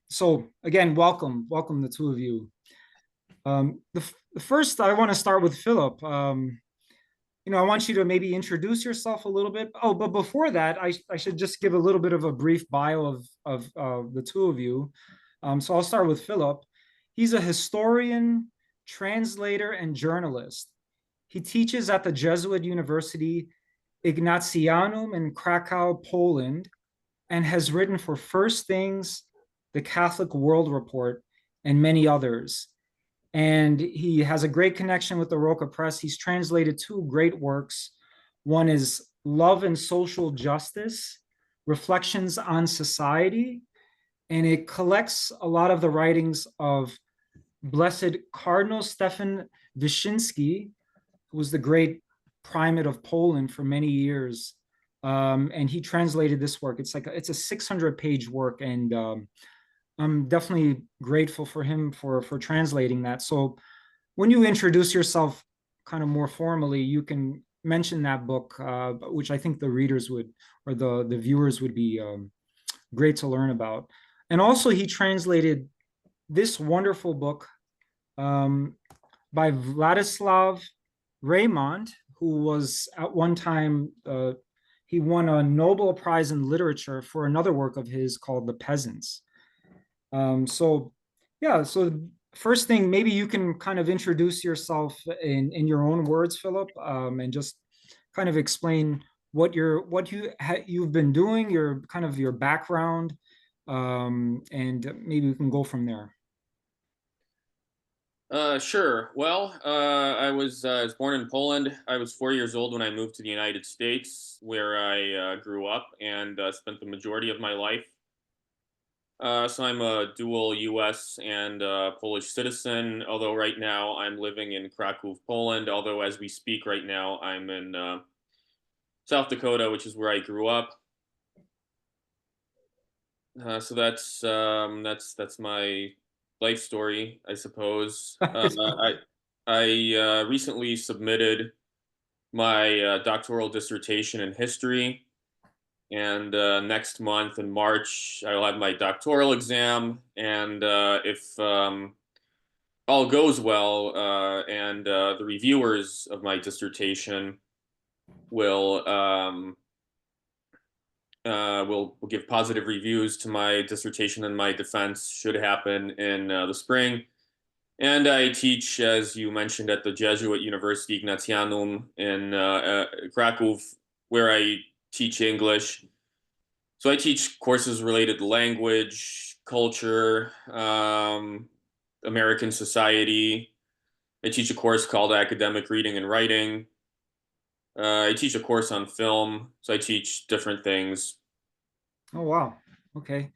So again, welcome the two of you. The first, I want to start with Philip. I want you to maybe introduce yourself a little bit. Oh, but before that, I should just give a little bit of a brief bio of the two of you. So I'll start with Philip. He's a historian, translator, and journalist. He teaches at the Jesuit University Ignatianum in Krakow, Poland, and has written for First Things, The Catholic World Report, and many others. And he has a great connection with the Roca Press. He's translated two great works. One is Love and Social Justice, Reflections on Society, and it collects a lot of the writings of Blessed Cardinal Stefan Wyszynski, who was the great primate of Poland for many years. And he translated this work. It's a 600-page work, and I'm definitely grateful for him for translating that. So when you introduce yourself kind of more formally, you can mention that book, which I think the readers would, or the viewers would be great to learn about. And also he translated this wonderful book by Vladislav Raymond, who was at one time, he won a Nobel Prize in Literature for another work of his called The Peasants. So yeah, so first thing, maybe you can kind of introduce yourself in your own words, Philip, and just kind of explain you've been doing, your kind of your background, and maybe we can go from there. Sure. Well, I was born in Poland. I was 4 years old when I moved to the United States, where I grew up and spent the majority of my life. So I'm a dual U.S. and Polish citizen, although right now I'm living in Krakow, Poland. Although as we speak right now, I'm in South Dakota, which is where I grew up. So that's my life story, I suppose. I recently submitted my doctoral dissertation in history, and next month in March I'll have my doctoral exam. And if all goes well, and the reviewers of my dissertation will will give positive reviews to my dissertation, and my defense should happen in the spring. And I teach, as you mentioned, at the Jesuit University Ignatianum in Krakow, where I teach English. So I teach courses related to language, culture, American society. I teach a course called academic reading and writing. I teach a course on film, so I teach different things. Oh, wow. Okay.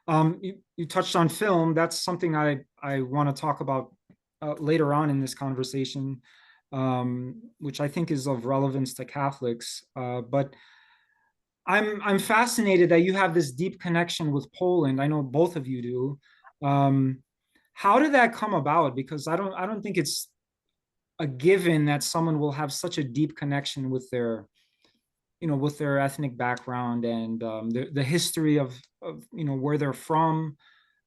You touched on film. That's something I want to talk about later on in this conversation, which I think is of relevance to Catholics. But I'm fascinated that you have this deep connection with Poland. I know both of you do. How did that come about? Because I don't think it's a given that someone will have such a deep connection with their ethnic background and the history of where they're from.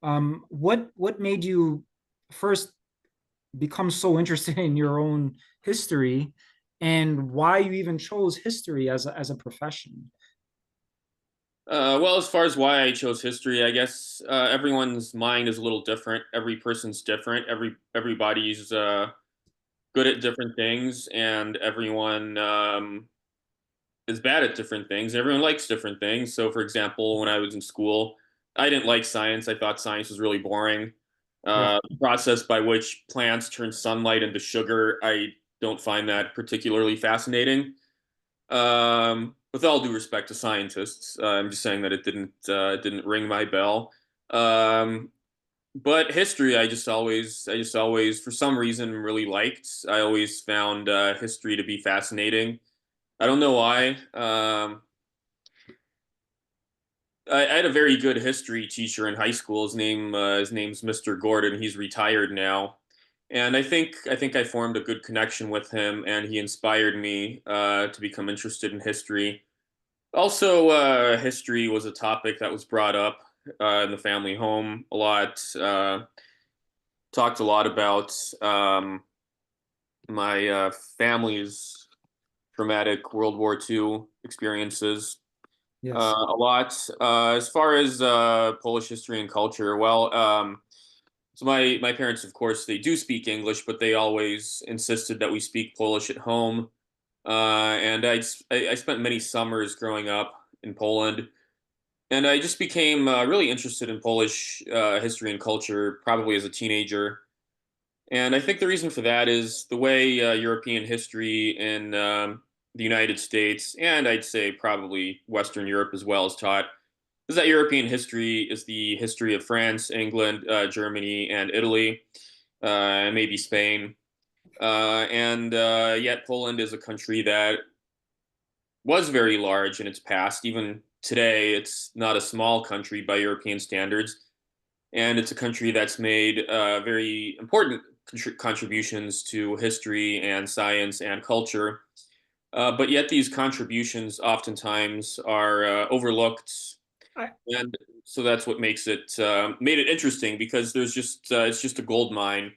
What made you first become so interested in your own history, and why you even chose history as a profession? Well, as far as why I chose history, I guess everyone's mind is a little different. Every person's different. Everybody's good at different things, and everyone is bad at different things. Everyone likes different things. So, for example, when I was in school, I didn't like science. I thought science was really boring. Yeah. The process by which plants turn sunlight into sugar, I don't find that particularly fascinating. With all due respect to scientists, I'm just saying that it didn't ring my bell. Um, but history, I just always, for some reason, really liked. I always found history to be fascinating. I don't know why. I had a very good history teacher in high school. His name's Mr. Gordon. He's retired now, and I think I formed a good connection with him, and he inspired me to become interested in history. Also, history was a topic that was brought up in the family home a lot. Talked a lot about my family's traumatic World War II experiences. Yes. A lot. As far as Polish history and culture, well, so my parents, of course, they do speak English, but they always insisted that we speak Polish at home. And I spent many summers growing up in Poland, and I just became really interested in Polish history and culture probably as a teenager. And I think the reason for that is the way European history in the United States, and I'd say probably Western Europe as well, is taught. Is that European history is the history of France, England, Germany, and Italy, and maybe Spain. And yet Poland is a country that was very large in its past. Even today, it's not a small country by European standards. And it's a country that's made very important contributions to history and science and culture. But yet these contributions oftentimes are overlooked, I, and so that's what makes it made it interesting because there's just it's just a gold mine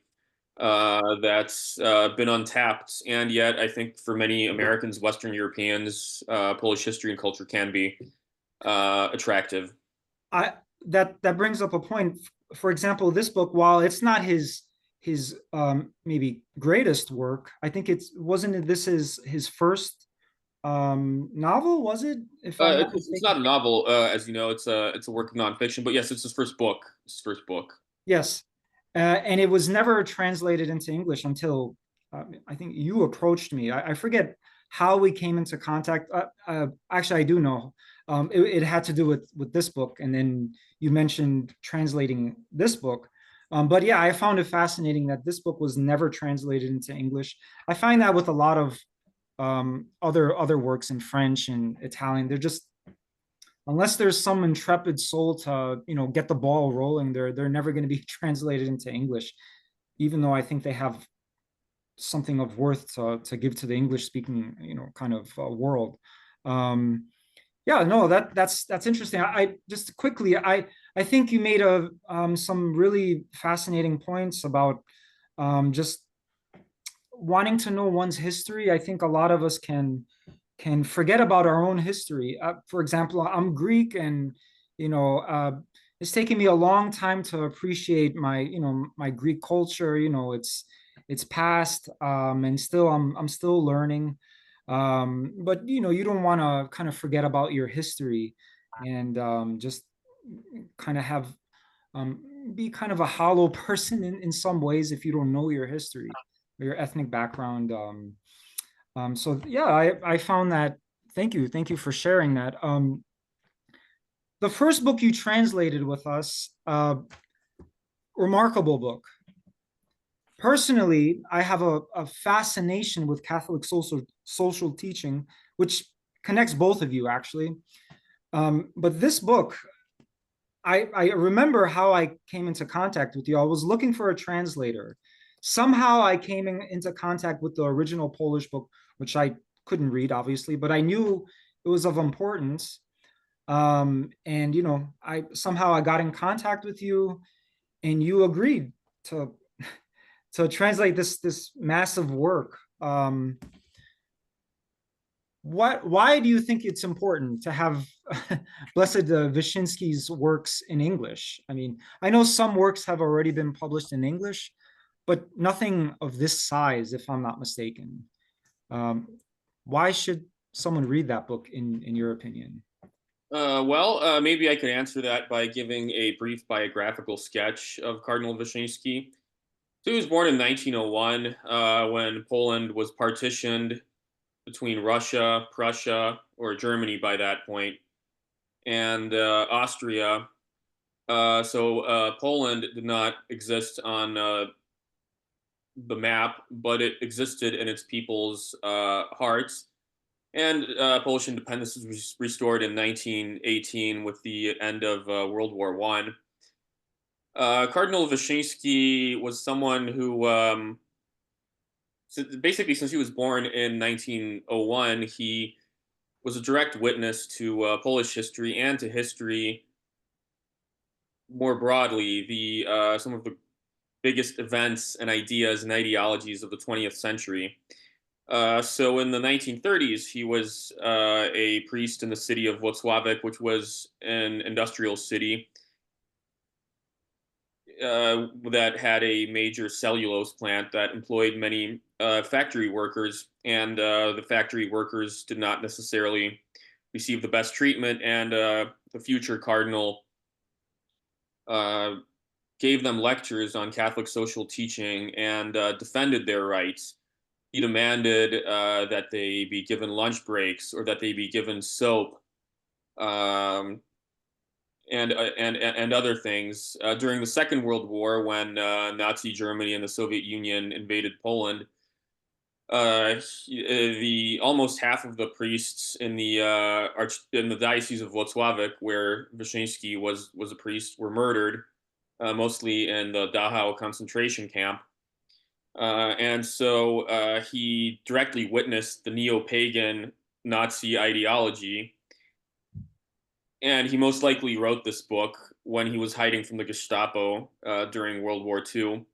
that's been untapped, and yet I think for many Americans, Western Europeans, Polish history and culture can be attractive. I that brings up a point. For example, this book, while it's not his maybe greatest work, I think it's wasn't this his first novel, was it? If I'm not It's mistaken. not a novel, as you know. It's a work of nonfiction, but yes, it's his first book. It's his first book. Yes. And it was never translated into English until I think you approached me. I forget how we came into contact. Actually, I do know. It had to do with this book, and then you mentioned translating this book. But yeah, I found it fascinating that this book was never translated into English. I find that with a lot of other works in French and Italian, they're just unless there's some intrepid soul to get the ball rolling, they're never going to be translated into English, even though I think they have something of worth to give to the English speaking kind of world. Yeah, no, that's interesting. I just quickly, I think you made a some really fascinating points about just wanting to know one's history. I think a lot of us can forget about our own history. For example, I'm Greek, and it's taken me a long time to appreciate my Greek culture. It's past, and still I'm still learning. But you don't want to kind of forget about your history, and just kind of have um, be kind of a hollow person in some ways if you don't know your history or your ethnic background. So yeah, I found that. Thank you for sharing that. The first book you translated with us, remarkable book. Personally, I have a fascination with Catholic social teaching, which connects both of you actually. But this book, I remember how I came into contact with you. I was looking for a translator. Somehow I came into contact with the original Polish book, which I couldn't read, obviously, but I knew it was of importance. And I somehow I got in contact with you, and you agreed to to translate this massive work. Why do you think it's important to have Blessed Wyszynski's works in English? I mean, I know some works have already been published in English, but nothing of this size, if I'm not mistaken. Um, why should someone read that book in your opinion? Maybe I could answer that by giving a brief biographical sketch of Cardinal Wyszynski. So he was born in 1901 when Poland was partitioned between Russia, Prussia, or Germany by that point, and Austria. Poland did not exist on the map, but it existed in its people's hearts. And Polish independence was restored in 1918 with the end of World War One. Cardinal Wyszynski was someone who, basically, since he was born in 1901, he was a direct witness to Polish history and to history more broadly some of the biggest events and ideas and ideologies of the 20th century. So in the 1930s, he was a priest in the city of Włocławek, which was an industrial city that had a major cellulose plant that employed many factory workers, and the factory workers did not necessarily receive the best treatment, and the future cardinal uh, gave them lectures on Catholic social teaching and defended their rights. He demanded that they be given lunch breaks or that they be given soap, um, and other things. During the Second World War, when Nazi Germany and the Soviet Union invaded Poland, the almost half of the priests in the in the diocese of Włocławek, where Wyszynski was a priest, were murdered, mostly in the Dachau concentration camp. And so he directly witnessed the neo-pagan Nazi ideology, and he most likely wrote this book when he was hiding from the Gestapo during World War II.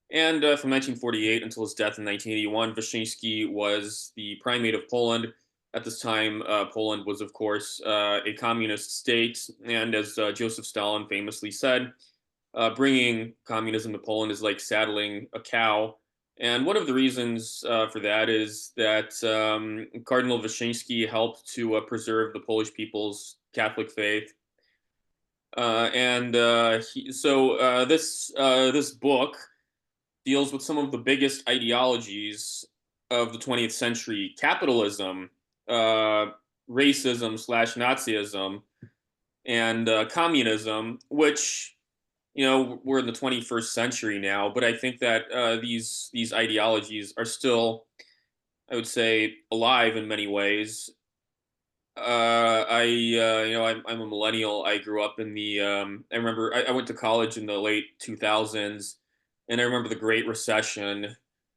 And from 1948 until his death in 1981, Wyszynski was the primate of Poland. At this time, Poland was, of course, a communist state. And as Joseph Stalin famously said, bringing communism to Poland is like saddling a cow. And one of the reasons for that is that Cardinal Wyszynski helped to preserve the Polish people's Catholic faith. This book deals with some of the biggest ideologies of the 20th century: capitalism, racism slash Nazism, and communism, which, you know, we're in the 21st century now, but I think that these ideologies are still, I would say, alive in many ways. I'm a millennial. I grew up in the. I remember I went to college in the late 2000s, and I remember the Great Recession,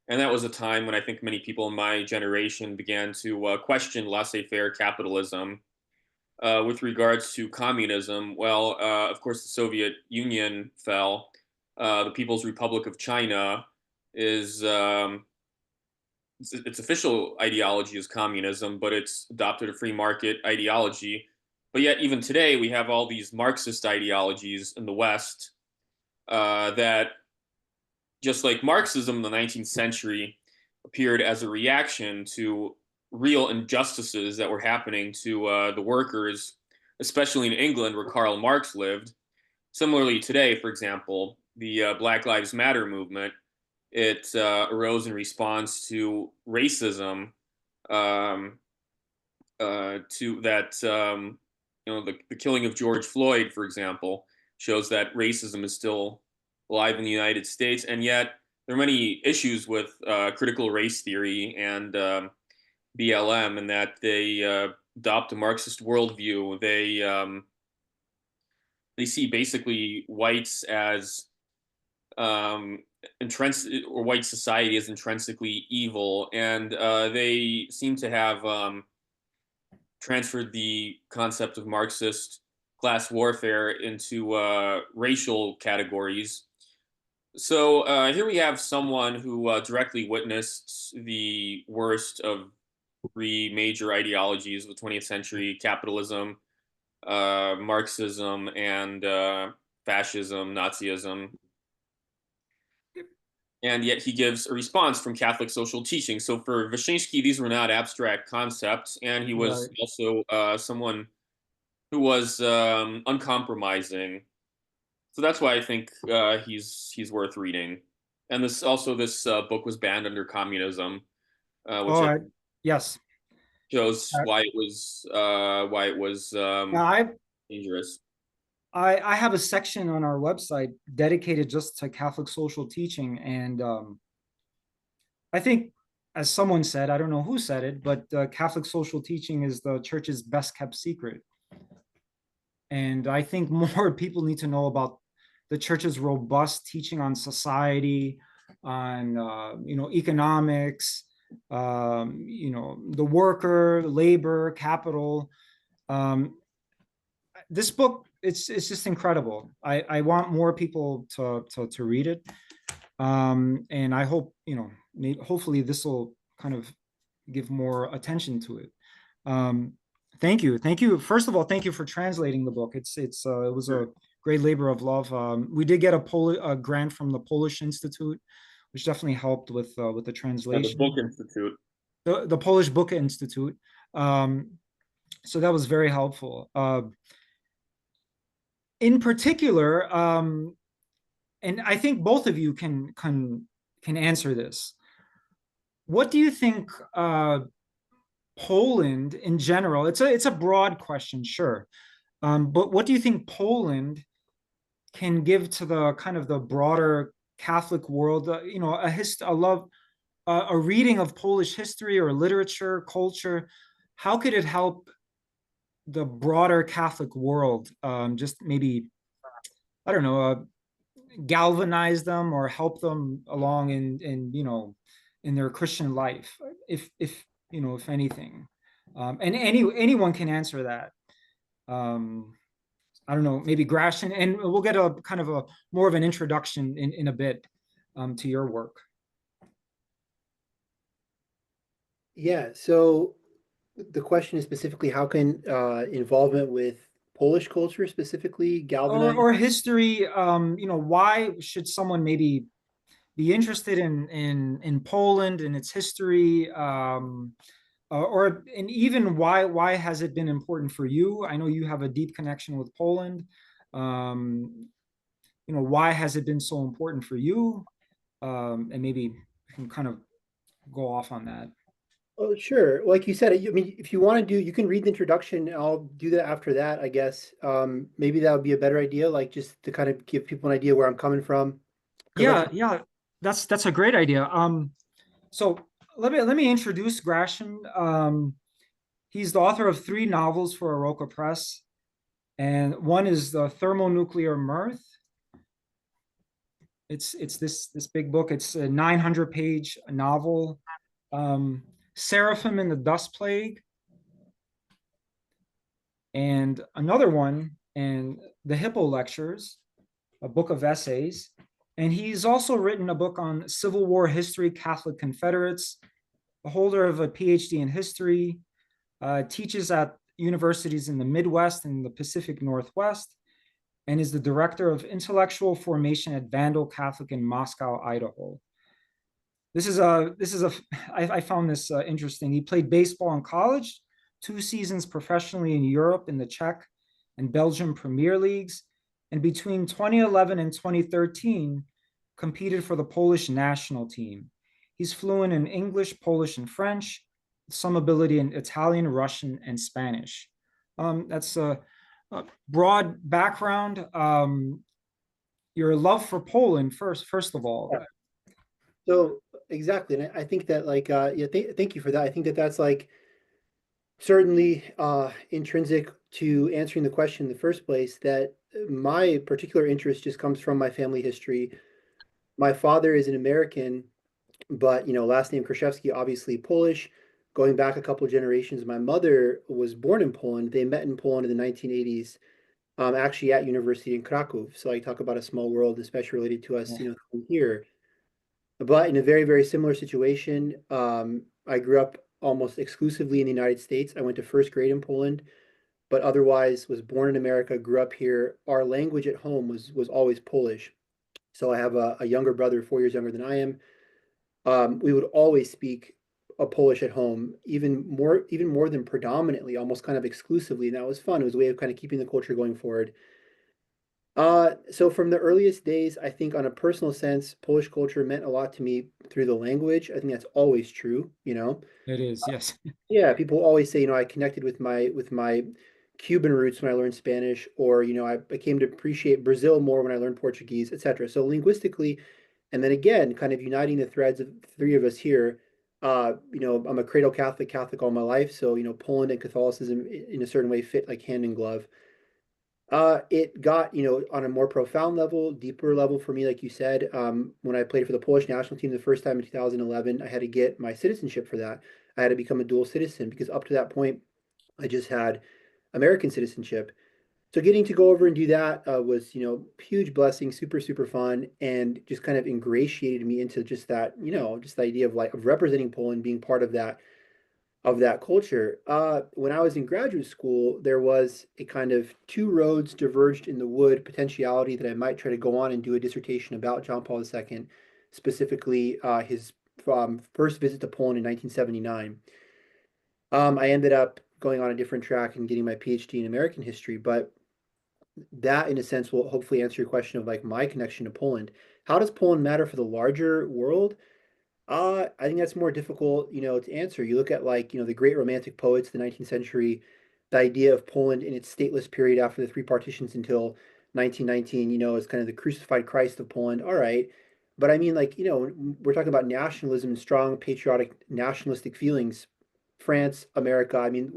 and that was a time when I think many people in my generation began to question laissez-faire capitalism. With regards to communism, well, of course, the Soviet Union fell. The People's Republic of China is its official ideology is communism, but it's adopted a free market ideology. But yet, even today, we have all these Marxist ideologies in the West that, just like Marxism in the 19th century, appeared as a reaction to real injustices that were happening to the workers, especially in England, where Karl Marx lived. Similarly, today, for example, the Black Lives Matter movement, it arose in response to racism, um, to that, the killing of George Floyd, for example, shows that racism is still alive in the United States, and yet there are many issues with critical race theory and BLM, in that they adopt a Marxist worldview. They see basically whites as or white society as intrinsically evil, and they seem to have transferred the concept of Marxist class warfare into racial categories. So here we have someone who directly witnessed the worst of three major ideologies of the 20th century: capitalism, Marxism, and fascism, Nazism. And yet he gives a response from Catholic social teaching. So for Wyszynski, these were not abstract concepts, and he was Right. also someone who was uncompromising. So that's why I think he's worth reading. And this book was banned under communism, which All I right. Yes. shows Uh, why it was Now dangerous. I have a section on our website dedicated just to Catholic social teaching, and I think, as someone said, I don't know who said it, but Catholic social teaching is the church's best kept secret. And I think more people need to know about the church's robust teaching on society, on economics, the worker, labor, capital. Um, this book it's just incredible. I want more people to read it. And I hope, hopefully this will kind of give more attention to it. Um, thank you. First of all, thank you for translating the book. It was a great labor of love. We did get a grant from the Polish Institute, which definitely helped with the The translation. Book Institute. The Polish Book Institute. Um, so that was very helpful. In particular, and I think both of you can answer this. What do you think Poland in general? It's a broad question, sure, but what do you think Poland can give to the kind of the broader Catholic world? A love, a reading of Polish history or literature, culture. How could it help the broader Catholic world? Just maybe, I don't know, galvanize them or help them along in their Christian life, if anything. And anyone can answer that. I don't know, maybe Gratian, and we'll get a kind of a more of an introduction in a bit to your work. Yeah, so the question is specifically how can involvement with Polish culture specifically galvanize? Or history, why should someone maybe be interested in Poland and its history, and even why has it been important for you? I know you have a deep connection with Poland. Why has it been so important for you? And maybe we can kind of go off on that. Oh, sure. Like you said, I mean, if you want to do, you can read the introduction. I'll do that after that, I guess. Maybe that would be a better idea, like just to kind of give people an idea where I'm coming from. Yeah, that's a great idea. So let me introduce Gratian. He's the author of 3 novels for Aroka Press, and one is the Thermonuclear Mirth. It's this big book. It's a 900-page novel. Seraphim in the Dust Plague, and another one, and the Hippo Lectures, a book of essays. And he's also written a book on Civil War history, Catholic Confederates, a holder of a PhD in history, teaches at universities in the Midwest and the Pacific Northwest, and is the director of intellectual formation at Vandal Catholic in Moscow, Idaho. I found this interesting. He played baseball in college, 2 seasons professionally in Europe in the Czech and Belgium Premier Leagues, and between 2011 and 2013, competed for the Polish national team. He's fluent in English, Polish, and French, some ability in Italian, Russian, and Spanish. That's a broad background. Your love for Poland, first of all. So exactly, and I think that thank you for that. I think that that's like certainly intrinsic to answering the question in the first place. That my particular interest just comes from my family history. My father is an American, but last name Kraszewski, obviously Polish. Going back a couple of generations, my mother was born in Poland. They met in Poland in the 1980s, actually at university in Krakow. So I talk about a small world, especially related to us, from here. But in a very, very similar situation, I grew up almost exclusively in the United States. I went to first grade in Poland, but otherwise was born in America, grew up here. Our language at home was always Polish. So I have a younger brother, 4 years younger than I am. We would always speak a Polish at home, even more than predominantly, almost kind of exclusively. And that was fun. It was a way of kind of keeping the culture going forward. So from the earliest days, I think on a personal sense, Polish culture meant a lot to me through the language. I think that's always true, It is, yes. Yeah, people always say, I connected with my Cuban roots when I learned Spanish, or I came to appreciate Brazil more when I learned Portuguese, etc. So linguistically, and then again, kind of uniting the threads of 3 of us here. I'm a cradle Catholic all my life, so Poland and Catholicism in a certain way fit like hand in glove. It got, on a more profound level, deeper level for me, like you said, when I played for the Polish national team the first time in 2011, I had to get my citizenship for that. I had to become a dual citizen because up to that point, I just had American citizenship. So getting to go over and do that was, huge blessing, super, super fun, and just kind of ingratiated me into just that, just the idea of like of representing Poland, being part of that culture. When I was in graduate school, there was a kind of two roads diverged in the wood potentiality that I might try to go on and do a dissertation about John Paul II, specifically his first visit to Poland in 1979. I ended up going on a different track and getting my PhD in American history, but that in a sense will hopefully answer your question of like my connection to Poland. How does Poland matter for the larger world? I think that's more difficult, to answer. You look at like, the great romantic poets of the 19th century, the idea of Poland in its stateless period after the three partitions until 1919, is kind of the crucified Christ of Poland. All right. But I mean, like, we're talking about nationalism and strong patriotic nationalistic feelings. France, America, I mean,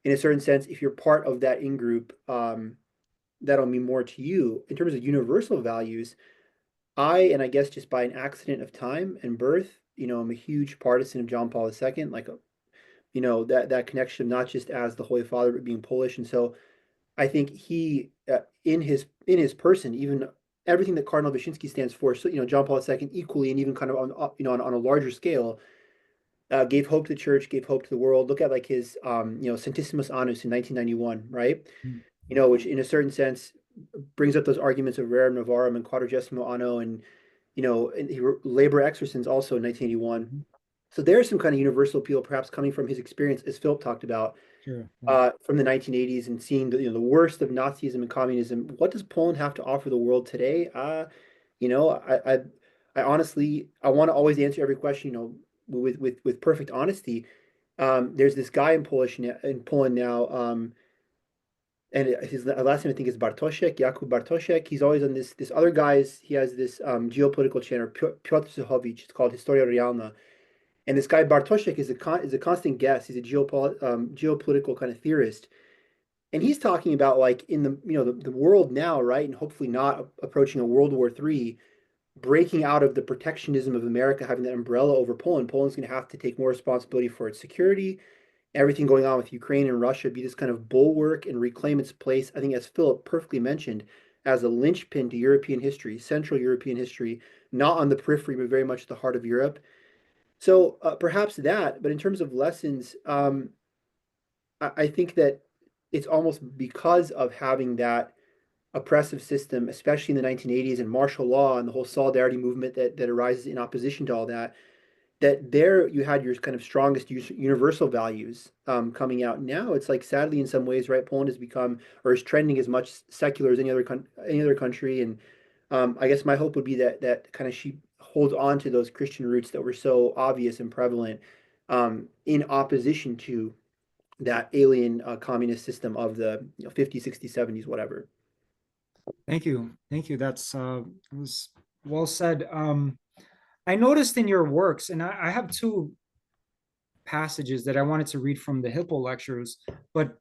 in a certain sense, if you're part of that in group, that'll mean more to you. In terms of universal values, and I guess just by an accident of time and birth, I'm a huge partisan of John Paul II, like, that connection, not just as the Holy Father, but being Polish. And so I think he, in his person, even everything that Cardinal Wyszynski stands for, so, John Paul II equally, and even kind of on, on a larger scale, gave hope to the church, gave hope to the world. Look at like his, Centesimus Annus in 1991, right? Mm. Which in a certain sense brings up those arguments of Rerum Novarum and Quadragesimo Anno, and and Labor Exercens also in 1981. Mhm. So there's some kind of universal appeal, perhaps coming from his experience, as Philip talked about, Sure. Yeah. from the 1980s and seeing the worst of Nazism and communism. What does Poland have to offer the world today? You know, I honestly, I want to always answer every question, with perfect honesty. There's this guy in Poland now. And his last name I think is Bartoszek, Jakub Bartoszek. He's always on this other guy's. He has this geopolitical channel, Piotr Suchowicz. It's called Historia Realna. And this guy Bartoszek is a constant guest. He's a geopolitical kind of theorist, and he's talking about like in the the world now, right, and hopefully not approaching a World War III, breaking out of the protectionism of America having that umbrella over Poland. Poland's going to have to take more responsibility for its security, everything going on with Ukraine and Russia, be this kind of bulwark and reclaim its place, I think, as Philip perfectly mentioned, as a linchpin to European history, Central European history, not on the periphery, but very much the heart of Europe. So perhaps that, but in terms of lessons, I think that it's almost because of having that oppressive system, especially in the 1980s and martial law and the whole solidarity movement that arises in opposition to all that, that there you had your kind of strongest universal values coming out. Now it's like sadly in some ways, right? Poland has become or is trending as much secular as any other country, and I guess my hope would be that kind of she holds on to those Christian roots that were so obvious and prevalent, in opposition to that alien communist system of the 50s, 60s, 70s, whatever. Thank you. Thank you. It was well said. I noticed in your works, and I have two passages that I wanted to read from the Hippo lectures, but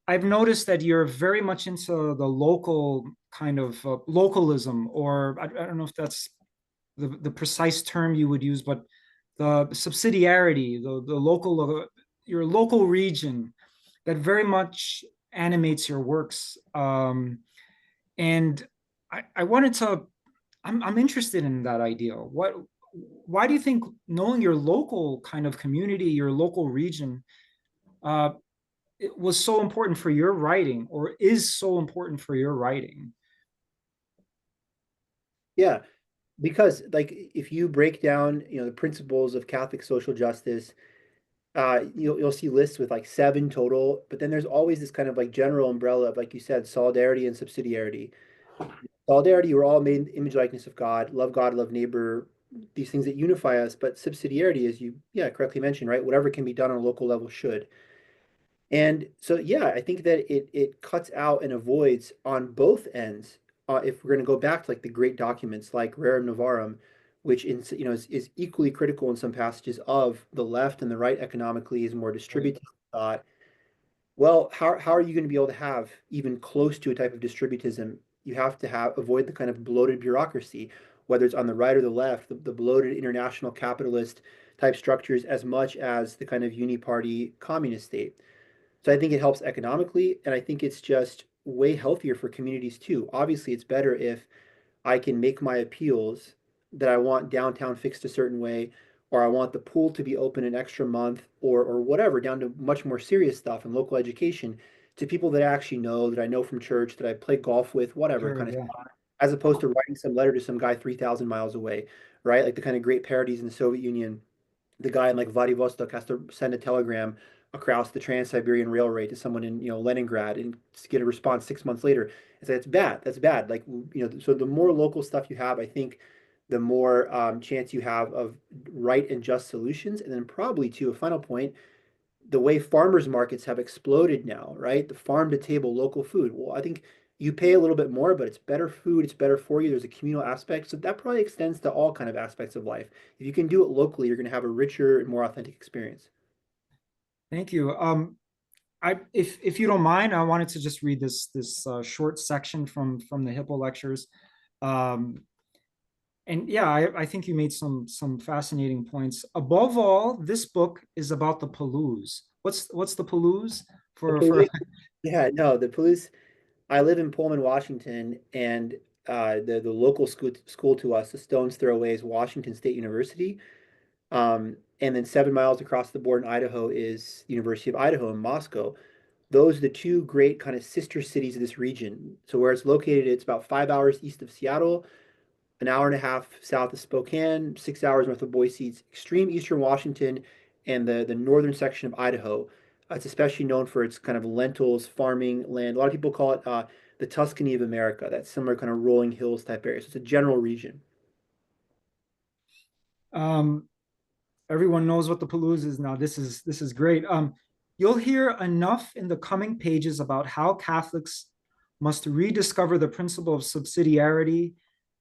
I've noticed that you're very much into the local kind of localism, or I don't know if that's the precise term you would use, but the subsidiarity, the local, your local region that very much animates your works. And I wanted to, I'm interested in that idea. Why do you think knowing your local kind of community, your local region, uh, it was so important for your writing, or is so important for your writing? Yeah, because like if you break down, the principles of Catholic social justice, you'll see lists with like seven total, but then there's always this kind of like general umbrella of, like you said, solidarity and subsidiarity. Solidarity, we're all made in the image likeness of God, love neighbor, these things that unify us. But subsidiarity, as you correctly mentioned, right? Whatever can be done on a local level should. And so, yeah, I think that it cuts out and avoids on both ends. If we're going to go back to like the great documents like Rerum Novarum, which is equally critical in some passages of the left and the right economically is more Right. distributive thought. Well, how are you going to be able to have even close to a type of distributism? You have to avoid the kind of bloated bureaucracy, whether it's on the right or the left, the bloated international capitalist type structures, as much as the kind of uniparty communist state. So I think it helps economically, and I think it's just way healthier for communities too. Obviously, it's better if I can make my appeals that I want downtown fixed a certain way, or I want the pool to be open an extra month, or whatever, down to much more serious stuff and local education to people that I actually know, that I know from church, that I play golf with, whatever Sure, kind of yeah. stuff, as opposed to writing some letter to some guy 3,000 miles away, right? Like the kind of great parodies in the Soviet Union, the guy in like Vladivostok has to send a telegram across the Trans-Siberian Railway to someone in Leningrad and get a response 6 months later. It's like, that's bad. That's bad. Like, so the more local stuff you have, I think, the more chance you have of right and just solutions. And then probably to a final point, the way farmers markets have exploded now, right? The farm to table local food. Well, I think you pay a little bit more, but it's better food, it's better for you. There's a communal aspect. So that probably extends to all kind of aspects of life. If you can do it locally, you're going to have a richer and more authentic experience. Thank you. If you don't mind, I wanted to just read this short section from the Hippo lectures. Um, and yeah, I think you made some fascinating points. Above all, this book is about the Palouse. What's the Palouse The for? police, yeah, no, the police. I live in Pullman, Washington, and the local school to us, the Stones Throw Away, is Washington State University. And then 7 miles across the board in Idaho is University of Idaho in Moscow. Those are the two great kind of sister cities of this region. So where it's located, it's about 5 hours east of Seattle, an hour and a half south of Spokane, 6 hours north of Boise. It's extreme eastern Washington and the northern section of Idaho. It's especially known for its kind of lentils farming land. A lot of people call it the Tuscany of America, that similar kind of rolling hills type area. So it's a general region. um, Everyone knows what the Palouse is now. This is great. You'll hear enough in the coming pages about how Catholics must rediscover the principle of subsidiarity.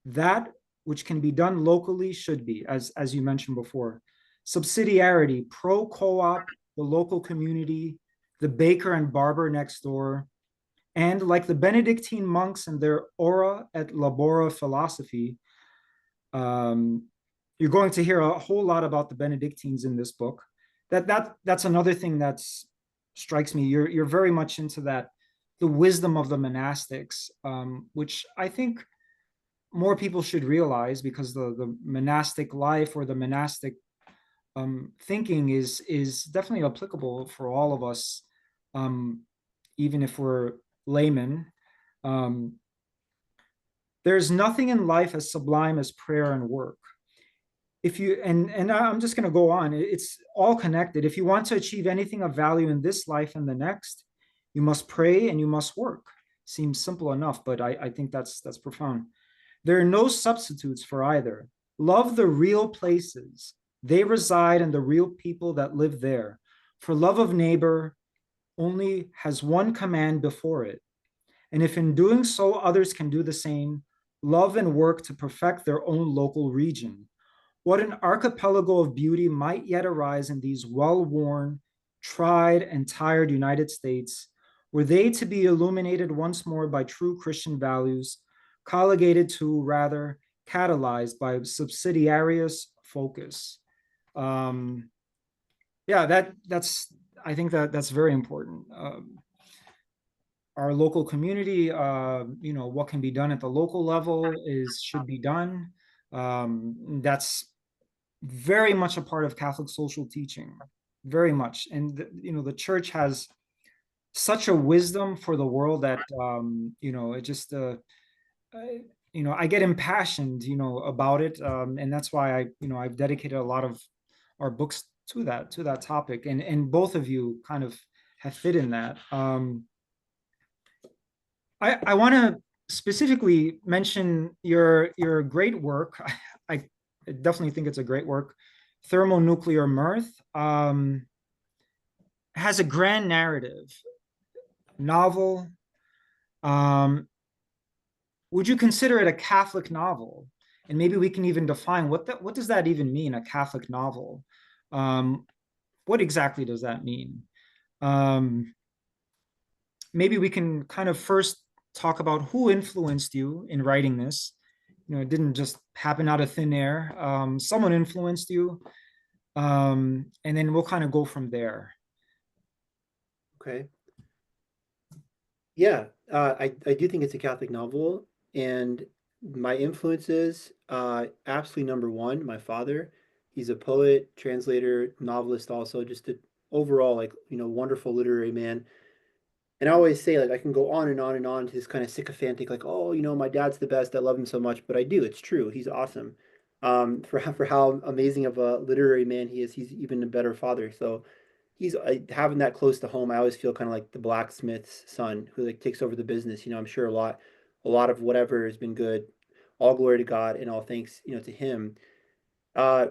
That which can be done locally should be, as you mentioned before. Subsidiarity, pro co-op, the local community, the baker and barber next door, and like the Benedictine monks and their ora et labora philosophy, um, you're going to hear a whole lot about the Benedictines in this book. That's another thing that strikes me. You're very much into that, the wisdom of the monastics, which I think more people should realize, because the monastic life or the monastic thinking is definitely applicable for all of us, even if we're laymen. Um, there's nothing in life as sublime as prayer and work. If you and I'm just going to go on, it's all connected. If you want to achieve anything of value in this life and the next, you must pray and you must work. Seems simple enough, but I think that's profound. There are no substitutes for either. Love the real places. They reside in the real people that live there. For love of neighbor only has one command before it. And if in doing so others can do the same, love and work to perfect their own local region. What an archipelago of beauty might yet arise in these well-worn, tried, and tired United States, were they to be illuminated once more by true Christian values, colligated to, rather, catalyzed by subsidiarious focus. Yeah, that's I think that's very important. Our local community, what can be done at the local level should be done. That's very much a part of Catholic social teaching, very much. And the church has such a wisdom for the world that it just I get impassioned about it, and that's why I've dedicated a lot of our books to that topic, and both of you kind of have fit in that. I want to specifically mention your great work. I definitely think it's a great work. Thermonuclear Mirth has a grand narrative, novel. Would you consider it a Catholic novel? And maybe we can even define what does that even mean, a Catholic novel? What exactly does that mean? Maybe we can kind of first talk about who influenced you in writing this. It didn't just happen out of thin air. Someone influenced you, and then we'll kind of go from there. Okay. Yeah, I do think it's a Catholic novel, and my influences, absolutely number one, my father. He's a poet, translator, novelist, also just a overall like wonderful literary man. And I always say like I can go on and on and on to this kind of sycophantic like, oh, my dad's the best. I love him so much, but I do. It's true. He's awesome. For how amazing of a literary man he is, he's even a better father. So he's having that close to home. I always feel kind of like the blacksmith's son who like takes over the business. I'm sure a lot of whatever has been good. All glory to God and all thanks, to him. Uh,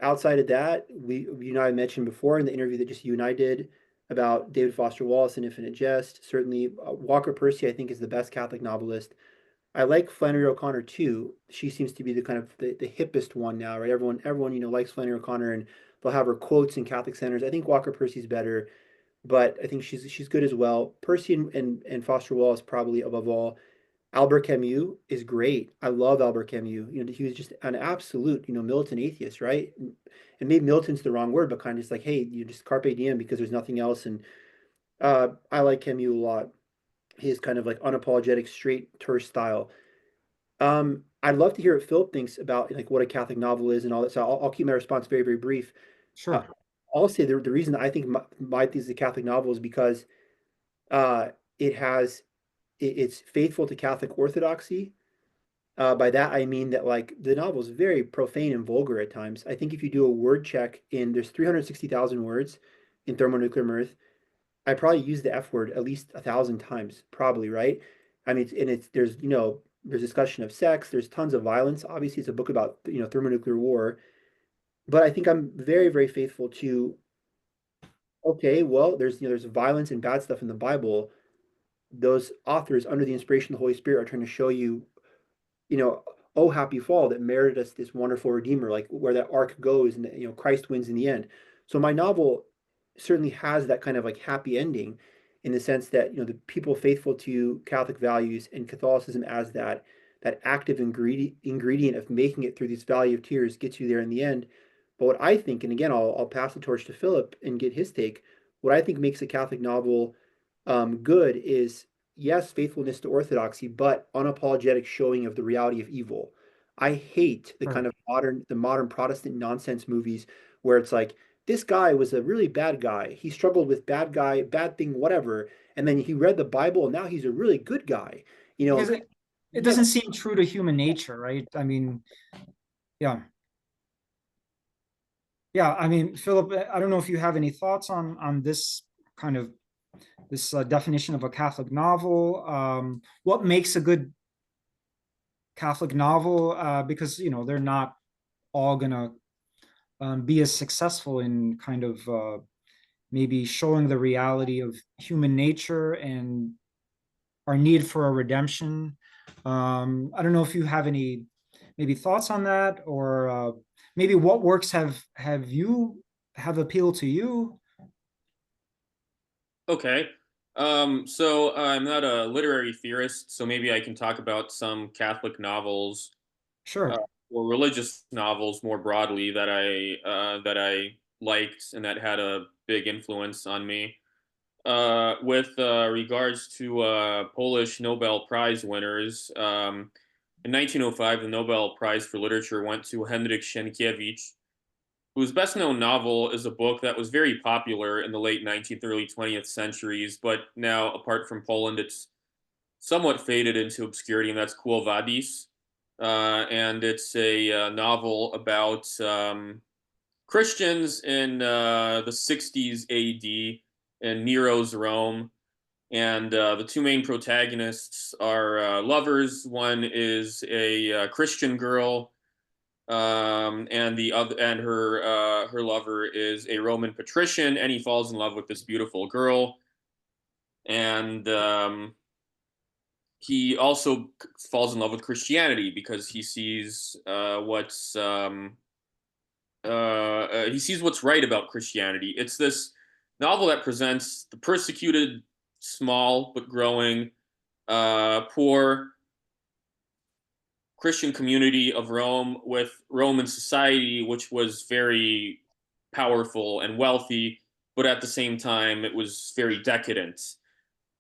Outside of that, you and I mentioned before in the interview that just you and I did about David Foster Wallace and Infinite Jest. Certainly, Walker Percy, I think, is the best Catholic novelist. I like Flannery O'Connor too. She seems to be the kind of the hippest one now, right? Everyone likes Flannery O'Connor, and they'll have her quotes in Catholic centers. I think Walker Percy's better, but I think she's good as well. Percy and Foster Wallace probably above all. Albert Camus is great. I love Albert Camus. He was just an absolute, militant atheist, right? And maybe militant's the wrong word, but kind of just like, hey, you just carpe diem because there's nothing else. And I like Camus a lot. His kind of like unapologetic, straight, terse style. I'd love to hear what Philip thinks about like what a Catholic novel is and all that. So I'll keep my response very, very brief. Uh, Sure. I'll say the reason I think my is a Catholic novel is because uh, it has it's faithful to Catholic orthodoxy. By that I mean that like the novel is very profane and vulgar at times. I think if you do a word check there's 360,000 words in Thermonuclear Mirth, I probably use the F word at least 1,000 times, probably, right? I mean, there's discussion of sex, there's tons of violence. Obviously, it's a book about thermonuclear war, but I think I'm very, very faithful to. Okay, well, there's violence and bad stuff in the Bible. Those authors, under the inspiration of the Holy Spirit, are trying to show you you know, oh happy fall that merited us this wonderful redeemer, like where that arc goes and Christ wins in the end. So my novel certainly has that kind of like happy ending in the sense that, the people faithful to Catholic values and Catholicism as that active ingredient of making it through this valley of tears gets you there in the end. But what I think, and again, I'll pass the torch to Philip and get his take. What I think makes a Catholic novel good is yes, faithfulness to orthodoxy, but unapologetic showing of the reality of evil. I hate the Right. kind of modern Protestant nonsense movies where it's like this guy was a really bad guy. He struggled with bad guy, bad thing, whatever, and then he read the Bible and now he's a really good guy. Because Kind it yeah, doesn't seem true to human nature, right? I mean, yeah. Yeah, I mean, Philip, I don't know if you have any thoughts on this kind of this definition of a Catholic novel. What makes a good Catholic novel? Because they're not all gonna be as successful in kind of maybe showing the reality of human nature and our need for a redemption. I don't know if you have any maybe thoughts on that, or maybe what works have appealed to you. Okay. So I'm not a literary theorist, so maybe I can talk about some Catholic novels uh, Sure. or religious novels more broadly that I liked and that had a big influence on me. With regards to Polish Nobel Prize winners, in 1905, the Nobel Prize for Literature went to Henryk Sienkiewicz, whose best known novel is a book that was very popular in the late 19th, early 20th centuries, but now, apart from Poland, it's somewhat faded into obscurity, and that's Quo Vadis. And it's a novel about Christians in the 60s AD in Nero's Rome. And the two main protagonists are lovers. One is a Christian girl, and her lover is a Roman patrician, and he falls in love with this beautiful girl, and he also falls in love with Christianity because he sees what's right about Christianity. It's this novel that presents the persecuted, small but growing, poor Christian community of Rome with Roman society, which was very powerful and wealthy, but at the same time, it was very decadent.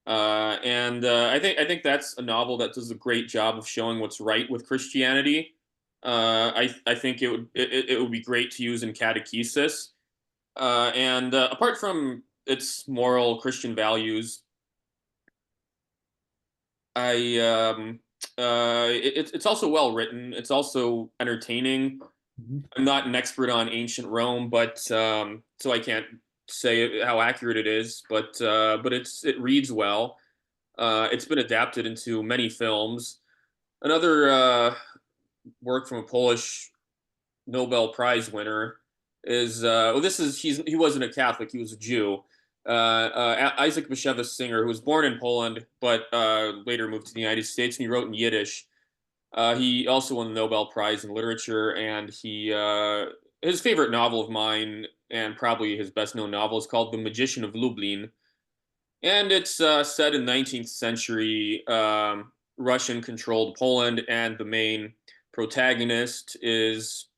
I think that's a novel that does a great job of showing what's right with Christianity. I think it would be great to use in catechesis. Apart from its moral Christian values, it's also well written. It's also entertaining. Mhm. I'm not an expert on ancient Rome, but so I can't say how accurate it is. But it reads well. It's been adapted into many films. Another work from a Polish Nobel Prize winner is well, he wasn't a Catholic, he was a Jew. Isaac Bashevis Singer, who was born in Poland but later moved to the United States, and he wrote in Yiddish. He also won the Nobel Prize in literature, and his favorite novel of mine, and probably his best known novel, is called The Magician of Lublin, and it's set in 19th century Russian-controlled Poland, and the main protagonist is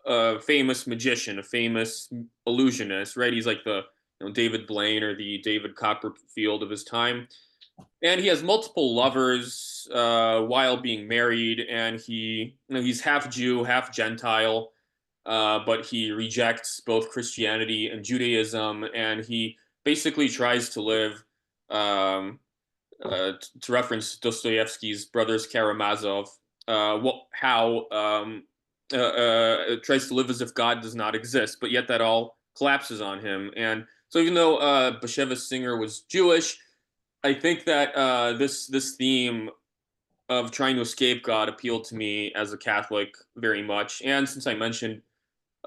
a famous magician, a famous illusionist, right? He's like the David Blaine or the David Copperfield of his time, and he has multiple lovers while being married, and he's half Jew, half Gentile, but he rejects both Christianity and Judaism, and he basically tries to live, um, to reference Dostoevsky's Brothers Karamazov, how tries to live as if God does not exist, but yet that all collapses on him. And so, even though Bashevis Singer was Jewish, I think that this theme of trying to escape God appealed to me as a Catholic very much. And since I mentioned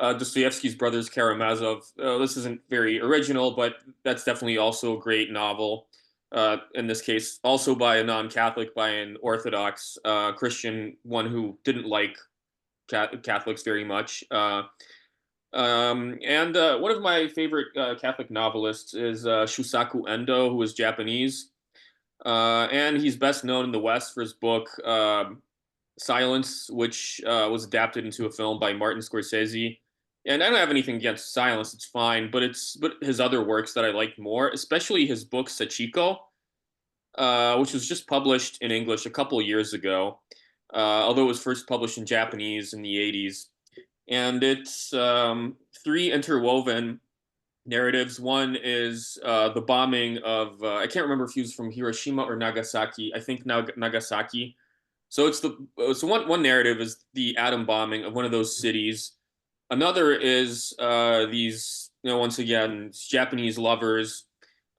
Dostoevsky's Brothers Karamazov, this isn't very original, but that's definitely also a great novel. In this case, also by a non-Catholic, by an Orthodox Christian, one who didn't like Catholics very much. One of my favorite Catholic novelists is Shusaku Endo, who is Japanese. And he's best known in the West for his book Silence, which was adapted into a film by Martin Scorsese. And I don't have anything against Silence; it's fine. But his other works that I like more, especially his book Sachiko, which was just published in English a couple of years ago, although it was first published in Japanese in the '80s. And it's three interwoven narratives. One is the bombing of I can't remember if he was from Hiroshima or Nagasaki. I think Nagasaki. So one narrative is the atom bombing of one of those cities. Another is these once again Japanese lovers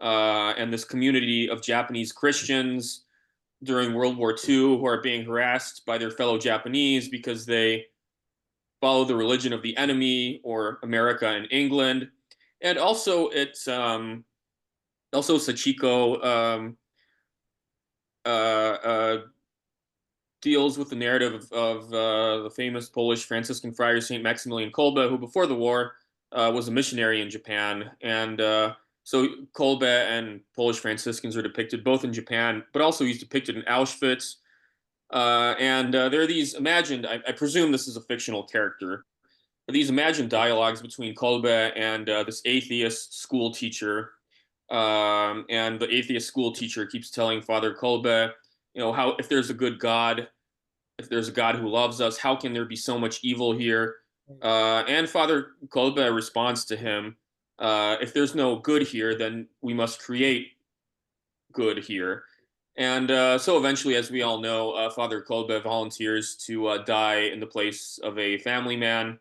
and this community of Japanese Christians during World War II who are being harassed by their fellow Japanese because they follow the religion of the enemy or America and England. And also it's also Sachiko deals with the narrative of the famous Polish Franciscan friar Saint Maximilian Kolbe, who before the war was a missionary in Japan. And so Kolbe and Polish Franciscans are depicted both in Japan, but also he's depicted in Auschwitz. There are these imagined, I presume this is a fictional character, these imagined dialogues between Kolbe and this atheist school teacher. And the atheist school teacher keeps telling Father Kolbe, how if there's a good God, if there's a God who loves us, how can there be so much evil here? And Father Kolbe responds to him, if there's no good here, then we must create good here. And so eventually, as we all know, Father Kolbe volunteers to die in the place of a family man.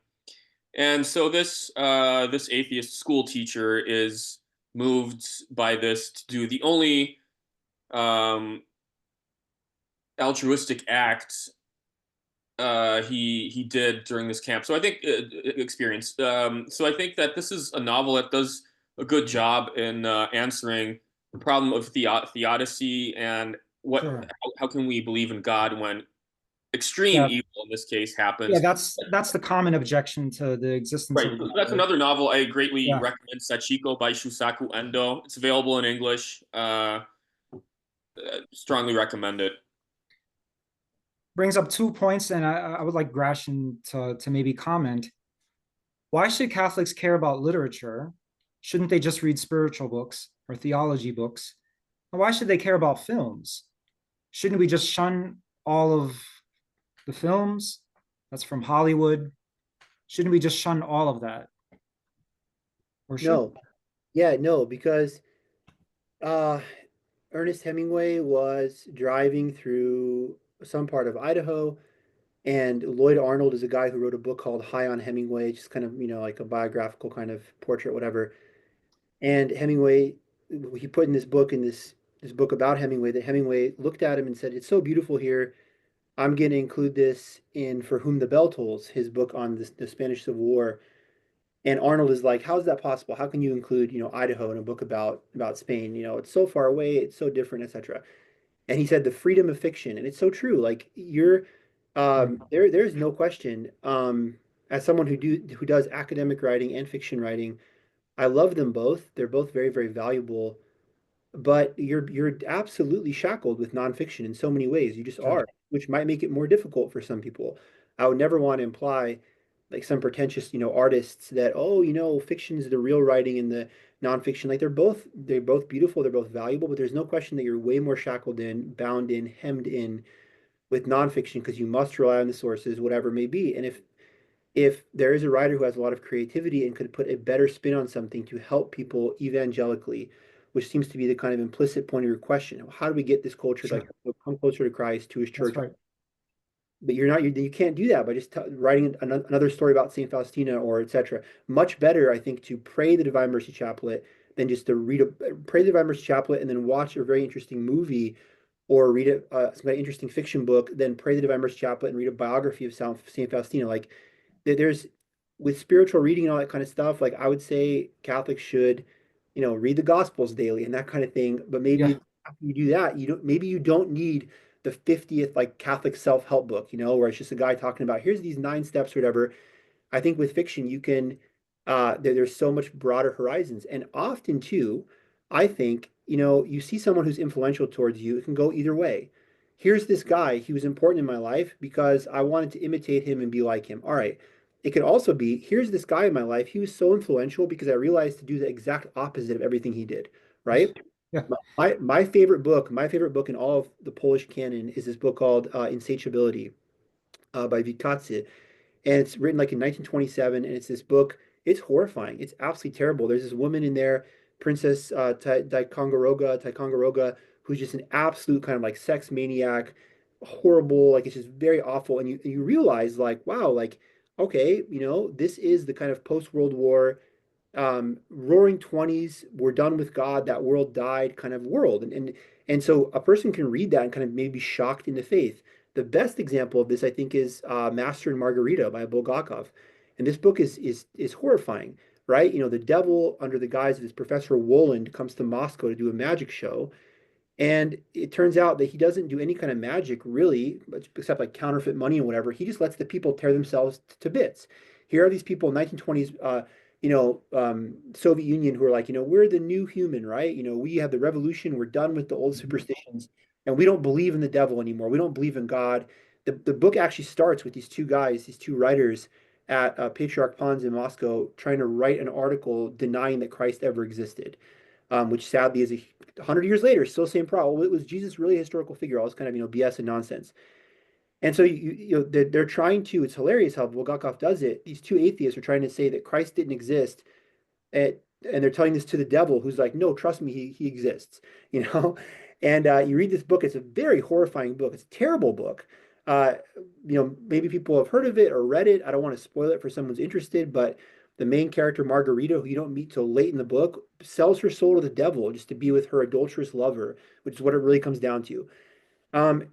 And so this atheist school teacher is moved by this to do the only altruistic act he did during this camp. So I think experience. So I think that this is a novel that does a good job in answering the problem of theodicy and Sure. how can we believe in God when extreme Yeah. evil in this case Yeah, happens. that's the common objection to the existence Right. of God, That's right? another novel I greatly Yeah. recommend, Sachiko by Shusaku Endo. It's available in English. Strongly recommend it. Brings up 2 points, and I would like Gratian to maybe comment. Why should Catholics care about literature? Shouldn't they just read spiritual books or theology books? why should they care about films? Shouldn't we just shun all of the films that's from Hollywood? Shouldn't we just shun all of that? Or should No, yeah, no, because uh, Ernest Hemingway was driving through some part of Idaho, and Lloyd Arnold is a guy who wrote a book called High on Hemingway, just kind of, like a biographical kind of portrait, whatever. And Hemingway, he put in this book about Hemingway, that Hemingway looked at him and said, "It's so beautiful here. I'm going to include this in For Whom the Bell Tolls," his book on the Spanish Civil War. And Arnold is like, "How is that possible? How can you include, Idaho in a book about Spain? It's so far away, it's so different, etc." And he said the freedom of fiction, and it's so true. Like you're, right? there's no question. As someone who does academic writing and fiction writing, I love them both. They're both very, very valuable, but you're absolutely shackled with nonfiction in so many ways. You just Right. are, which might make it more difficult for some people. I would never want to imply like some pretentious, artists that, oh, fiction is the real writing and the nonfiction. Like they're both beautiful, they're both valuable, but there's no question that you're way more shackled in, bound in, hemmed in with nonfiction because you must rely on the sources, whatever it may be. And if there is a writer who has a lot of creativity and could put a better spin on something to help people evangelically, which seems to be the kind of implicit point of your question. How do we get this culture to like Sure. come closer to Christ, to his That's church? right. But you can't do that by just writing another story about St. Faustina or etc. Much better, I think, to pray the Divine Mercy Chaplet than just to pray the Divine Mercy Chaplet and then watch a very interesting movie or read some interesting fiction book, then pray the Divine Mercy Chaplet and read a biography of St. Faustina. Like there's with spiritual reading and all that kind of stuff, like I would say Catholics should, read the Gospels daily and that kind of thing. But Yeah. maybe after you do that, you don't need the 50th like Catholic self-help book, where it's just a guy talking about here's these 9 steps or whatever. I think with fiction you can there's so much broader horizons. And often too, I think, you see someone who's influential towards you, it can go either way. Here's this guy, he was important in my life because I wanted to imitate him and be like him. All right. It could also be, here's this guy in my life, he was so influential because I realized to do the exact opposite of everything he did, right? Yeah. My favorite book in all of the Polish canon is this book called Insatiability by Witkacy, and it's written like in 1927, and it's this book. It's horrifying. It's absolutely terrible. There's this woman in there, Princess Ticonderoga, who's just an absolute kind of like sex maniac, horrible. Like it's just very awful. And you realize like, wow, like okay, this is the kind of post World War roaring 20s, we're done with God, that world died kind of world. And so a person can read that and kind of maybe be shocked into faith. The best example of this, I think, is Master and Margarita by Bulgakov. And this book is horrifying, right? The devil, under the guise of this Professor Woland, comes to Moscow to do a magic show. And it turns out that he doesn't do any kind of magic really, except like counterfeit money and whatever. He just lets the people tear themselves to bits. Here are these people in 1920s, Soviet Union who are like, we're the new human, right? We have the revolution. We're done with the old superstitions, and we don't believe in the devil anymore. We don't believe in God. The book actually starts with these two guys, these two writers at Patriarch Pons in Moscow, trying to write an article denying that Christ ever existed, which sadly is 100 years later, still the same problem. It was Jesus really a historical figure? All this kind of BS and nonsense. And so they're trying to. It's hilarious how Bulgakov does it. These two atheists are trying to say that Christ didn't exist, and, and they're telling this to the devil, who's like, no, trust me, he exists. You know. And you read this book. It's a very horrifying book. It's a terrible book. Uh, maybe people have heard of it or read it. I don't want to spoil it for someone who's interested, but the main character, Margarita, who you don't meet till late in the book, sells her soul to the devil just to be with her adulterous lover, which is what it really comes down to.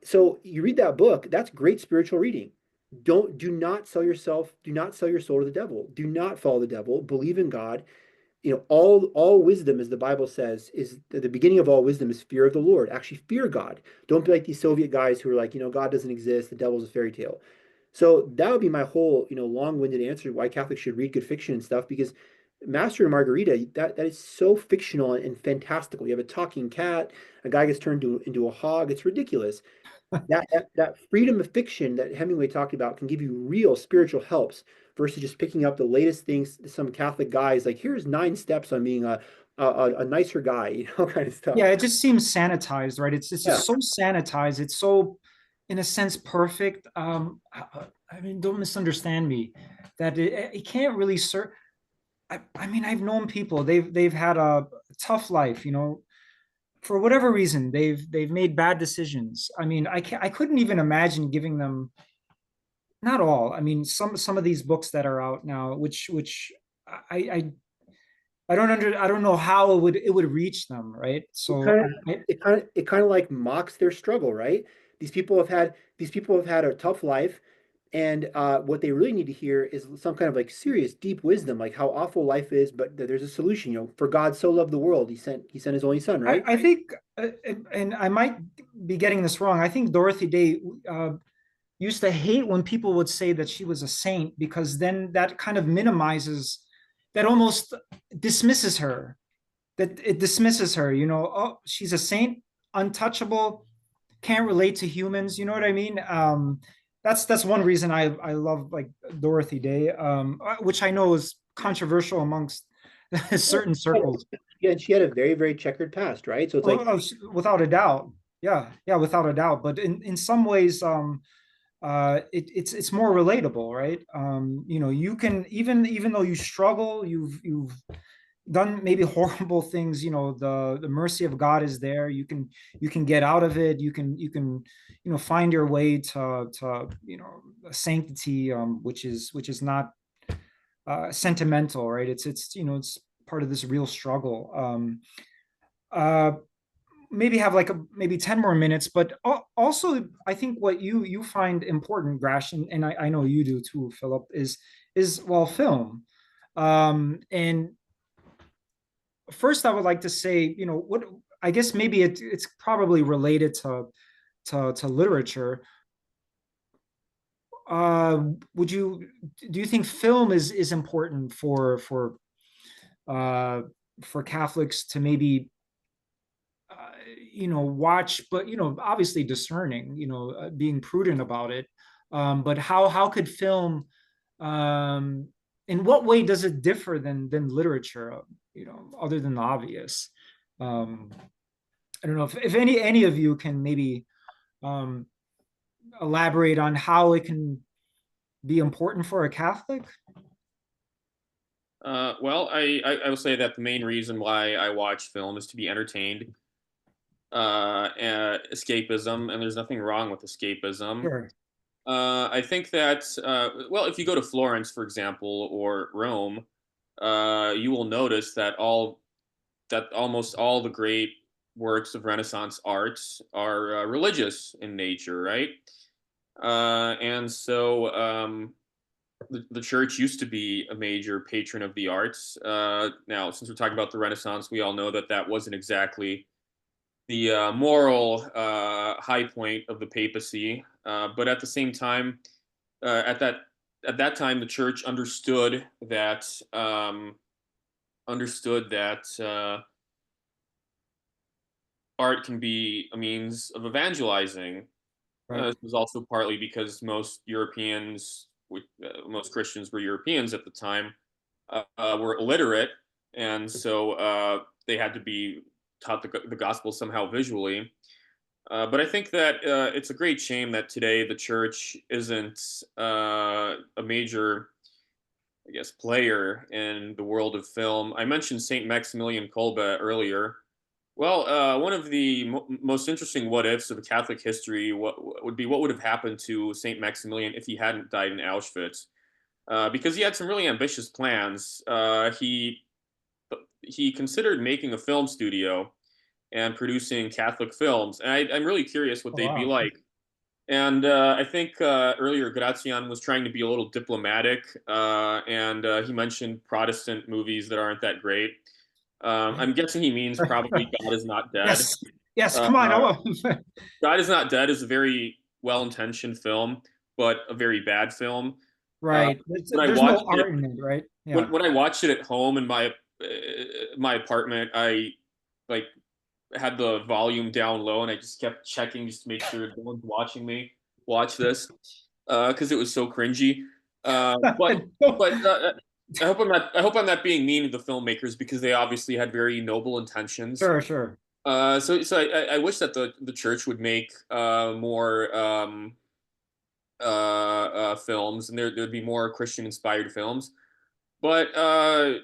So you read that book, that's great spiritual reading. Do not sell your soul to the devil. Do not follow the devil. Believe in God. All wisdom, as the Bible says, is the beginning of all wisdom is fear of the Lord. Actually, fear God. Don't be like these Soviet guys who are like, God doesn't exist, the devil's a fairy tale. So that would be my whole, long-winded answer to why Catholics should read good fiction and stuff, because Master and Margarita, that is so fictional and fantastical. You have a talking cat, a guy gets turned into a hog. It's ridiculous. That freedom of fiction that Hemingway talked about can give you real spiritual helps versus just picking up the latest things. Some Catholic guys like, here's 9 steps on being a a nicer guy, you know, kind of stuff. Yeah, it just seems sanitized, right? It's Yeah. just so sanitized. It's so, in a sense, perfect. I mean, don't misunderstand me. That it can't really serve. I mean, I've known people. They've had a tough life, you know, for whatever reason. They've made bad decisions. I mean, I couldn't even imagine giving them, not all. I mean, some of these books that are out now, which I I I don't know how it would reach them, right? It So kind of it kind of like mocks their struggle, right? These people have had a tough life, and what they really need to hear is some kind of like serious, deep wisdom, like how awful life is, but that there's a solution. You know, for God so loved the world, he sent his only son, right? I think, and I might be getting this wrong. I think Dorothy Day used to hate when people would say that she was a saint, because then that kind of minimizes, that almost dismisses her. That it dismisses her. You know, oh, she's a saint, untouchable, can't relate to humans. You know what I mean? That's one reason I love like Dorothy Day, which I know is controversial amongst certain circles. Yeah, and she had a very, very checkered past, right? So it's Oh, like, oh, without a doubt. Yeah, yeah, without a doubt. But in some ways, it's more relatable, right? You know, you can, even though you struggle, you've done maybe horrible things, you know, the mercy of God is there. You can get out of it. You can find your way to sanctity, which is not sentimental, right? It's part of this real struggle. Uh, Maybe have like maybe 10 more minutes, but also I think what you find important, Grash, and I know you do too, Philip, is well, film. And first I would like to say, what, I guess maybe it's probably related to literature. uh would you Do you think film is important uh for Catholics to maybe watch, but obviously discerning, being prudent about it. But how could film, um, in what way does it differ than literature? Other than the obvious. Um, I don't know if any of you can maybe um, elaborate on how it can be important for a Catholic. Well, I will say that the main reason why I watch film is to be entertained, and escapism, and there's nothing wrong with escapism. Sure. I think that, well, if you go to Florence, for example, or Rome, you will notice that almost all the great works of Renaissance arts are religious in nature, right? And so the church used to be a major patron of the arts. Now, since we're talking about the Renaissance, we all know that that wasn't exactly the moral high point of the papacy. But at the same time, at that time, the church understood that art can be a means of evangelizing. Right. This was also partly because most Christians were Europeans at the time, were illiterate, and so they had to be taught the gospel somehow visually. But I think that it's a great shame that today the church isn't a major, I guess, player in the world of film. I mentioned Saint Maximilian Kolbe earlier. Well, one of the most interesting what ifs of Catholic history what would have happened to Saint Maximilian if he hadn't died in Auschwitz, because he had some really ambitious plans. He considered making a film studio and producing Catholic films, and I'm really curious what Oh, they'd be wow. like. And I think earlier Gracjan was trying to be a little diplomatic, and he mentioned Protestant movies that aren't that great. I'm guessing he means probably God is Not Dead. Yes. Yes, Uh, come on. uh, God is Not Dead is a very well-intentioned film, but a very bad film. Uh, Right. when I There's no watched it, art in it, right? Yeah. when I watched it at home in my apartment, I like had the volume down low, and I just kept checking just to make sure no one's watching me watch this, because it was so cringy. But No. but I hope I'm not being mean to the filmmakers because they obviously had very noble intentions. Sure, sure. So I wish that the church would make more films, and there'd be more Christian inspired films. But I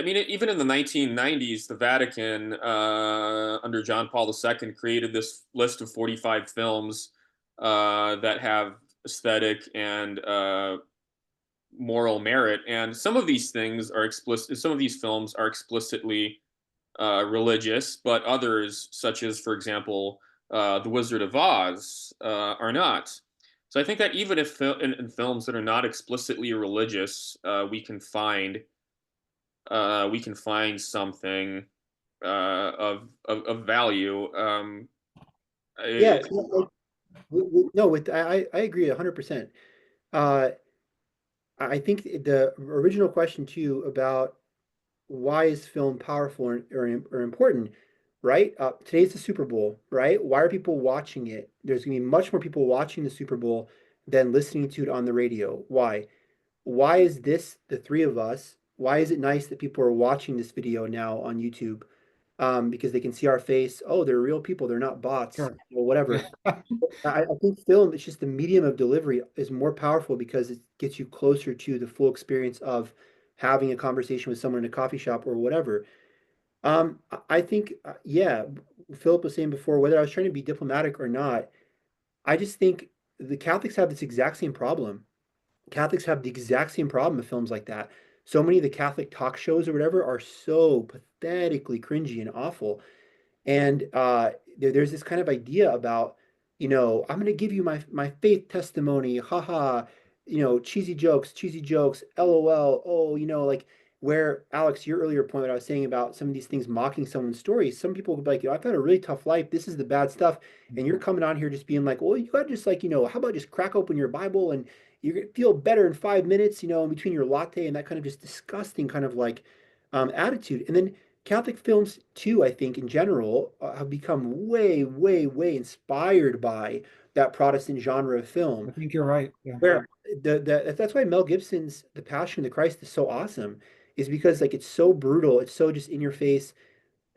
mean, even in the 1990s, the Vatican, under John Paul II, created this list of 45 films that have aesthetic and moral merit, and some of these things are explicit. Some of these films are explicitly religious, but others, such as, for example, The Wizard of Oz, are not. So I think that even if in films that are not explicitly religious, we can find something of value. Yeah, I, no, with I agree 100%. Uh, I think the original question too about why is film powerful or important, right? Today's the Super Bowl, right? Why are people watching it? There's going to be much more people watching the Super Bowl than listening to it on the radio. Why? Why is this the three of us? Why is it nice that people are watching this video now on YouTube? Because they can see our face. Oh, they're real people. They're not bots Sure. or whatever. I think film, it's just the medium of delivery is more powerful because it gets you closer to the full experience of having a conversation with someone in a coffee shop or whatever. I think, yeah, Philip was saying before, whether I was trying to be diplomatic or not, I just think the Catholics have this exact same problem. Catholics have the exact same problem with films like that. So many of the Catholic talk shows or whatever are so pathetically cringy and awful. And there's this kind of idea about, I'm going to give you my faith testimony, haha, cheesy jokes, LOL. Oh, like where Alex, your earlier point that I was saying about some of these things mocking someone's stories. Some people could be like, I've had a really tough life. This is the bad stuff. And you're coming on here just being like, well, you got to just like, how about just crack open your Bible and you're going to feel better in 5 minutes, in between your latte and that kind of just disgusting kind of like attitude. And then Catholic films too, I think in general, have become way, way, way inspired by that Protestant genre of I film. think you're right. Yeah. Where that's why Mel Gibson's The Passion of the Christ is so awesome, is because like it's so brutal, it's so just in your face.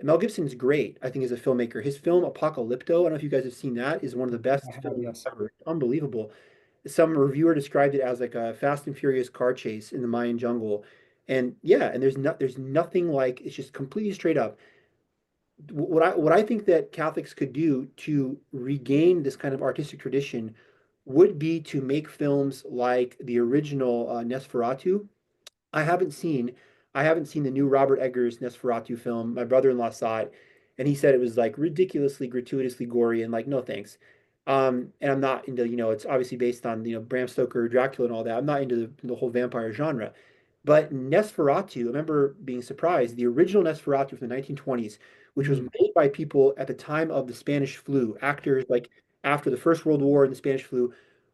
Mel Gibson's great, I think, as a filmmaker. His film Apocalypto, I don't know if you guys have seen that, is one of the I best have, films yes. ever. Unbelievable. Some reviewer described it as like a Fast and Furious car chase in the Mayan jungle. And yeah, and there's nothing like it's just completely straight up what I think that Catholics could do to regain this kind of artistic tradition would be to make films like the original Nosferatu. I haven't seen I haven't seen the new Robert Eggers Nosferatu film. My brother-in-law saw it, and he said it was like ridiculously, gratuitously gory, and like no thanks. And I'm not into, it's obviously based on, Bram Stoker, Dracula, and all that. I'm not into the whole vampire genre. But Nosferatu, I remember being surprised. The original Nosferatu from the 1920s, which was Mm. made by people at the time of the Spanish flu, actors like after the First World War and the Spanish flu,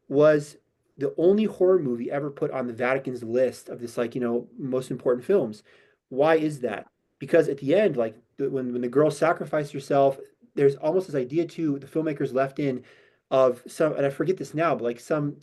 was the only horror movie ever put on the Vatican's list of this, like, most important films. Why is that? Because at the end, like when the girl sacrificed herself, there's almost this idea too, the filmmakers left in of some, and I forget this now, but like some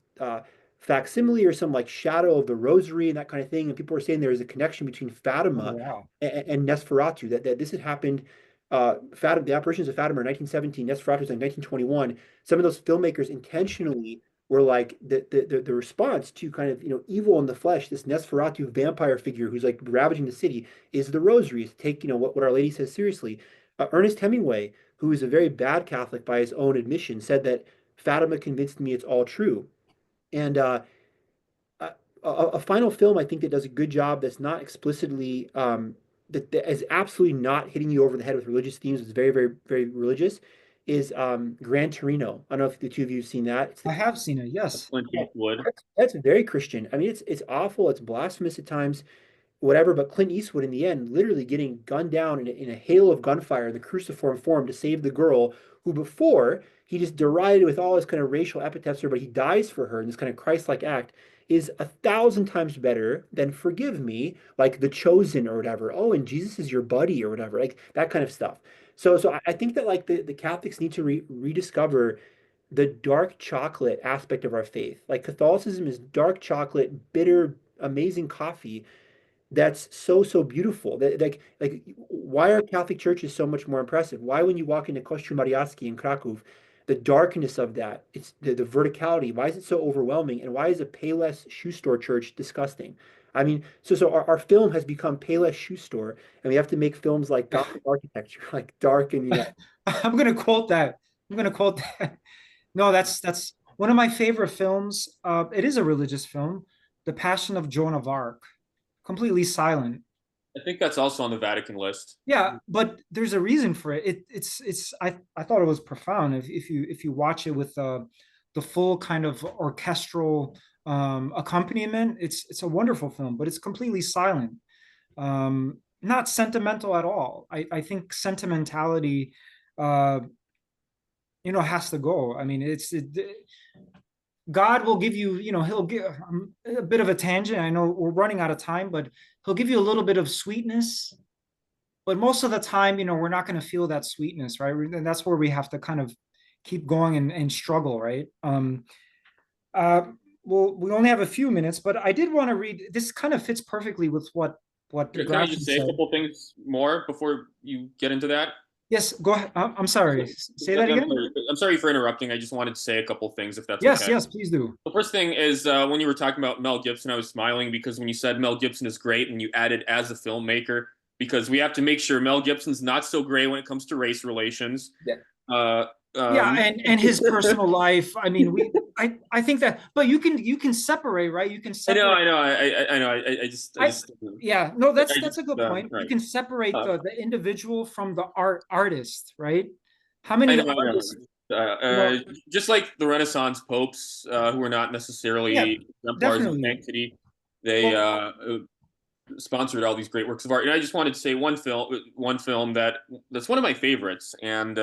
facsimile or some like shadow of the rosary and that kind of thing. And people were saying there is a connection between Oh, Fatima wow. and Nosferatu, that this had happened. Fatima, the apparitions of Fatima in 1917, Nosferatu was like 1921. Some of those filmmakers intentionally were like the response to kind of evil in the flesh, this Nosferatu vampire figure who's like ravaging the city, is the rosary, is to take what Our Lady says seriously. Ernest Hemingway, who is a very bad Catholic by his own admission, said that Fatima convinced me it's all true. And a, a final film I think that does a good job that's not explicitly that is absolutely not hitting you over the head with religious themes. It's very, very, very religious. Is Gran Torino. I don't know if the two of you have seen that. I have seen it. Yes. Clint Eastwood. That's very Christian. I mean, it's awful. It's blasphemous at times, whatever. But Clint Eastwood, in the end, literally getting gunned down in a hail of gunfire in the cruciform form to save the girl who before he just derided with all his kind of racial epithets her, but he dies for her in this kind of Christ-like act is 1,000 times better than Forgive Me, like The Chosen or whatever. Oh, and Jesus is your buddy or whatever, like that kind of stuff. So I think that like the Catholics need to rediscover the dark chocolate aspect of our faith. Like Catholicism is dark chocolate, bitter, amazing coffee. that's so beautiful. That like why are Catholic churches so much more impressive? Why when you walk into Kościół Mariacki in Krakow, the darkness of that, it's the verticality, why is it so overwhelming? And why is a Payless shoe store church disgusting? I mean, so our film has become Payless shoe store, and we have to make films like Gothic architecture, like dark and I'm gonna quote that. I'm gonna quote that. No, that's one of my favorite films. It is a religious film, The Passion of Joan of Arc. Completely silent. I think that's also on the Vatican list. Yeah, but there's a reason for it. It's I thought it was profound. If you watch it with the full kind of orchestral accompaniment, it's a wonderful film, but it's completely silent. Not sentimental at all. I think sentimentality uh has to go. I mean, God will give you, he'll give a bit of a tangent. I know we're running out of time, but he'll give you a little bit of sweetness. But most of the time, we're not going to feel that sweetness, right? And that's where we have to kind of keep going and struggle, right? Uh, well, we only have a few minutes, but I did want to read. This kind of fits perfectly with what Can I just say a couple things more before you get into that? Yes, go ahead. I'm sorry. Say that again. I'm sorry for interrupting. I just wanted to say a couple things, if that's Yes, okay. yes, please do. The first thing is when you were talking about Mel Gibson, I was smiling because when you said Mel Gibson is great and you added as a filmmaker, because we have to make sure Mel Gibson's not so great when it comes to race relations. Yeah. Uh, Yeah, and his personal life. I mean, I think that, but you can separate, right? You can separate. I know. I just yeah, no, that's a good point. Right. You can separate the individual from the artist, right? How many artists? Just like the Renaissance popes, who were not necessarily exemplars of sanctity, they sponsored all these great works of art. And I just wanted to say one film that's one of my favorites, and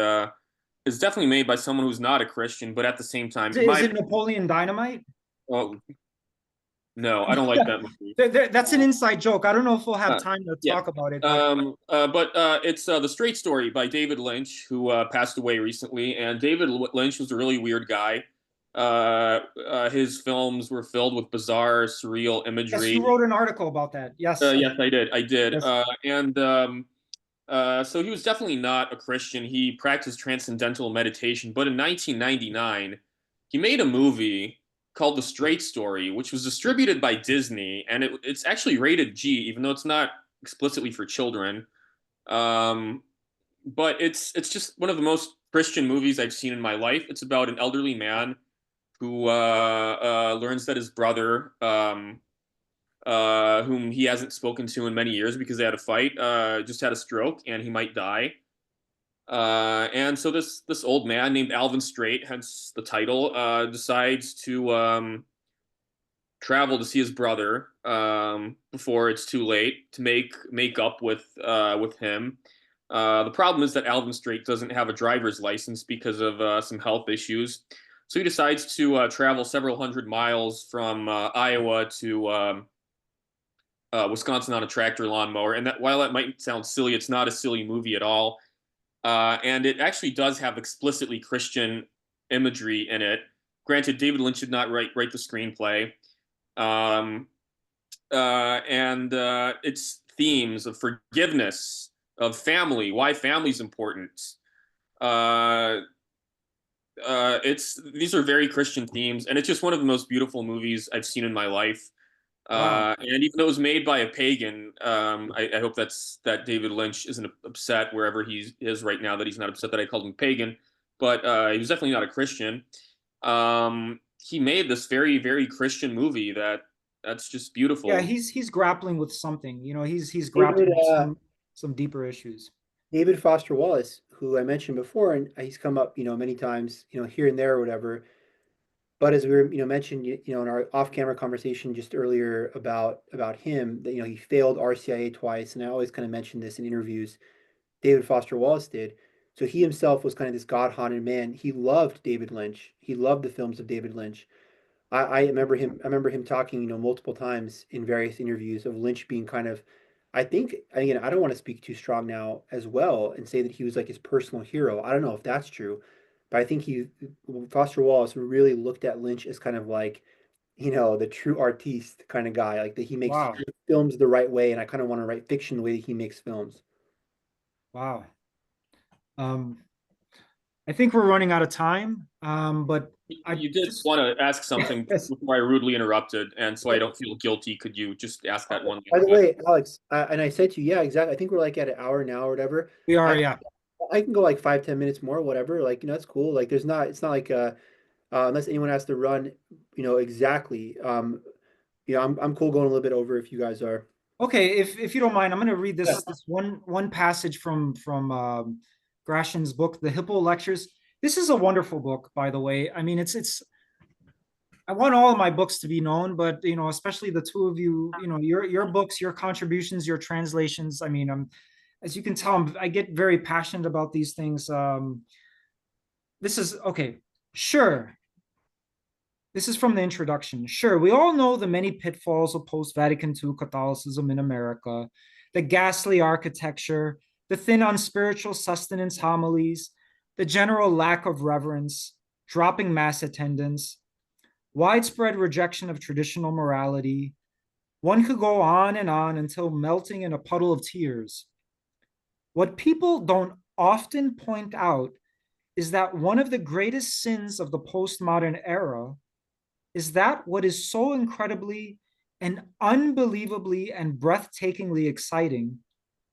is definitely made by someone who's not a Christian, but at the same time, is it Napoleon Dynamite? Oh, no, I don't like that movie. That's an inside joke. I don't know if we'll have time to talk about it. But it's The Straight Story by David Lynch, who passed away recently. And David Lynch was a really weird guy. His films were filled with bizarre, surreal imagery. Yes, you wrote an article about that. Yes. Yes, I did. Yes. So he was definitely not a Christian. He practiced transcendental meditation. But in 1999, he made a movie called The Straight Story, which was distributed by Disney, and it's actually rated G, even though it's not explicitly for children. But it's just one of the most Christian movies I've seen in my life. It's about an elderly man who learns that his brother, whom he hasn't spoken to in many years because they had a fight, just had a stroke and he might die. And so this old man named Alvin Straight, hence the title, decides to travel to see his brother before it's too late to make up with him. The problem is that Alvin Straight doesn't have a driver's license because of some health issues. So he decides to travel several hundred miles from Iowa to Wisconsin on a tractor lawnmower. And that, while that might sound silly, it's not a silly movie at all. And it actually does have explicitly Christian imagery in it. Granted, David Lynch did not write the screenplay. And its themes of forgiveness, of family, why family's important. These are very Christian themes, and it's just one of the most beautiful movies I've seen in my life. Wow. And even though it was made by a pagan, I hope that David Lynch isn't upset wherever he is right now, that he's not upset that I called him pagan, but he was definitely not a Christian. He made this very, very Christian movie that's just beautiful. Yeah, he's grappling with something. He's grappling with some deeper issues. David Foster Wallace, who I mentioned before, and he's come up, many times, here and there or whatever. But as we were, mentioned, in our off-camera conversation just earlier about him, that he failed RCIA twice, and I always kind of mention this in interviews. David Foster Wallace did. So he himself was kind of this God-haunted man. He loved David Lynch. He loved the films of David Lynch. I remember him talking, multiple times in various interviews of Lynch being kind of, I think, again, I don't want to speak too strong now as well and say that he was like his personal hero. I don't know if that's true, but I think Foster Wallace really looked at Lynch as kind of like the true artiste kind of guy, like that he makes Wow. films the right way, and I kind of want to write fiction the way that he makes films. Wow. I think we're running out of time. But I You did just want to ask something yes. before I rudely interrupted, and so I don't feel guilty. Could you just ask that one By last the question? way, Alex, and I said to you, yeah, exactly. I think we're like at an hour now or whatever. We are, I yeah. I can go like 5, 10 minutes more, whatever. Like, that's cool. Like, it's not like unless anyone has to run, exactly. I'm cool going a little bit over if you guys are. Okay, if you don't mind, I'm going to read Yeah. this one passage from Gratian's book, The Hippo Lectures. This is a wonderful book, by the way. I mean, it's I want all of my books to be known, but especially the two of you, your books, your contributions, your translations. I mean, as you can tell, I get very passionate about these things. This is okay. Sure, this is from the introduction. Sure, we all know the many pitfalls of post-Vatican II Catholicism in America, the ghastly architecture, the thin on spiritual sustenance homilies, the general lack of reverence, dropping mass attendance, widespread rejection of traditional morality. One could go on and on until melting in a puddle of tears. What people don't often point out is that one of the greatest sins of the postmodern era is that what is so incredibly and unbelievably and breathtakingly exciting,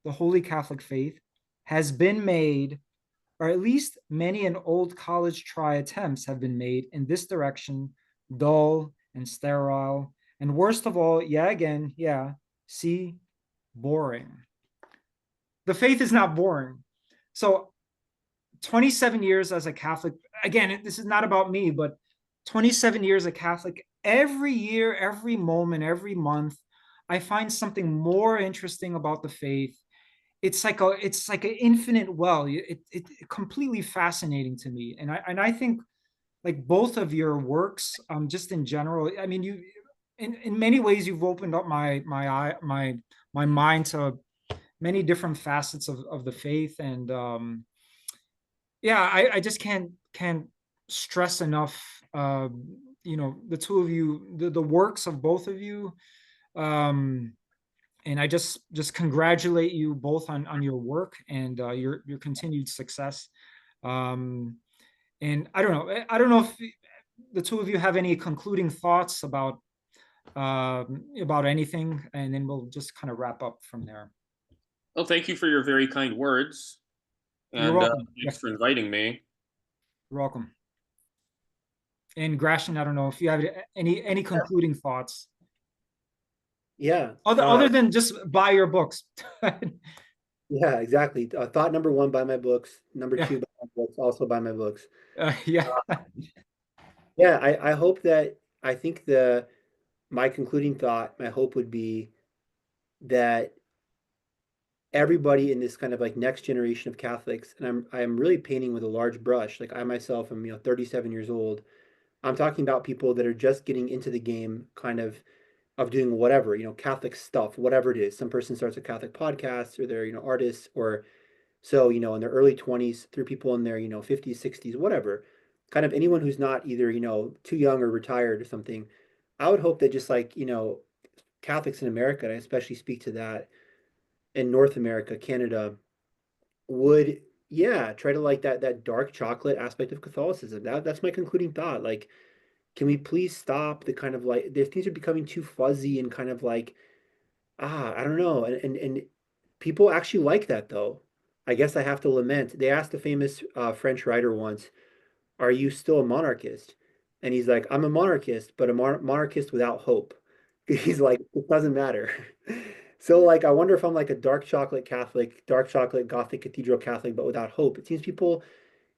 the Holy Catholic faith, has been made, or at least many an old college try attempts have been made in this direction, dull and sterile, and worst of all, see, boring. The faith is not boring. So 27 years as a Catholic, again, this is not about me, but 27 years a Catholic, every year, every moment, every month, I find something more interesting about the faith. It's like an infinite well. It completely fascinating to me, and I think like both of your works, just in general. I mean, you in many ways you've opened up my mind to many different facets of the faith, and yeah, I just can't stress enough. The two of you, the works of both of you, um, and I just congratulate you both on your work and your continued success. Um, and I don't know if the two of you have any concluding thoughts about anything, and then we'll just kind of wrap up from there. Well, thank you for your very kind words, You're and welcome. Yeah, thanks for inviting me. you're welcome. And Gratian, I don't know if you have any concluding thoughts Yeah. other than just buy your books. Yeah, exactly. Thought number one, buy my books. Number Yeah, two, buy my books. Also buy my books. yeah, Yeah, I hope that I think my concluding thought, my hope would be that everybody in this kind of like next generation of Catholics, and I'm really painting with a large brush. Like I myself am, 37 years old. I'm talking about people that are just getting into the game, kind of doing whatever, Catholic stuff, whatever it is. Some person starts a Catholic podcast, or they're, artists, or so, in their early 20s, through people in their, 50s, 60s, whatever. Kind of anyone who's not either, too young or retired or something. I would hope that just like, Catholics in America, and I especially speak to that in North America, Canada, would, yeah, try to like that dark chocolate aspect of Catholicism. That's my concluding thought. Like, can we please stop the kind of like their things are becoming too fuzzy and kind of like, I don't know. And people actually like that though. I guess I have to lament. They asked a famous French writer once, "Are you still a monarchist?" And he's like, "I'm a monarchist, but a monarchist without hope." He's like, "It doesn't matter." So like, I wonder if I'm like a dark chocolate Catholic, dark chocolate Gothic cathedral Catholic, but without hope. It seems people,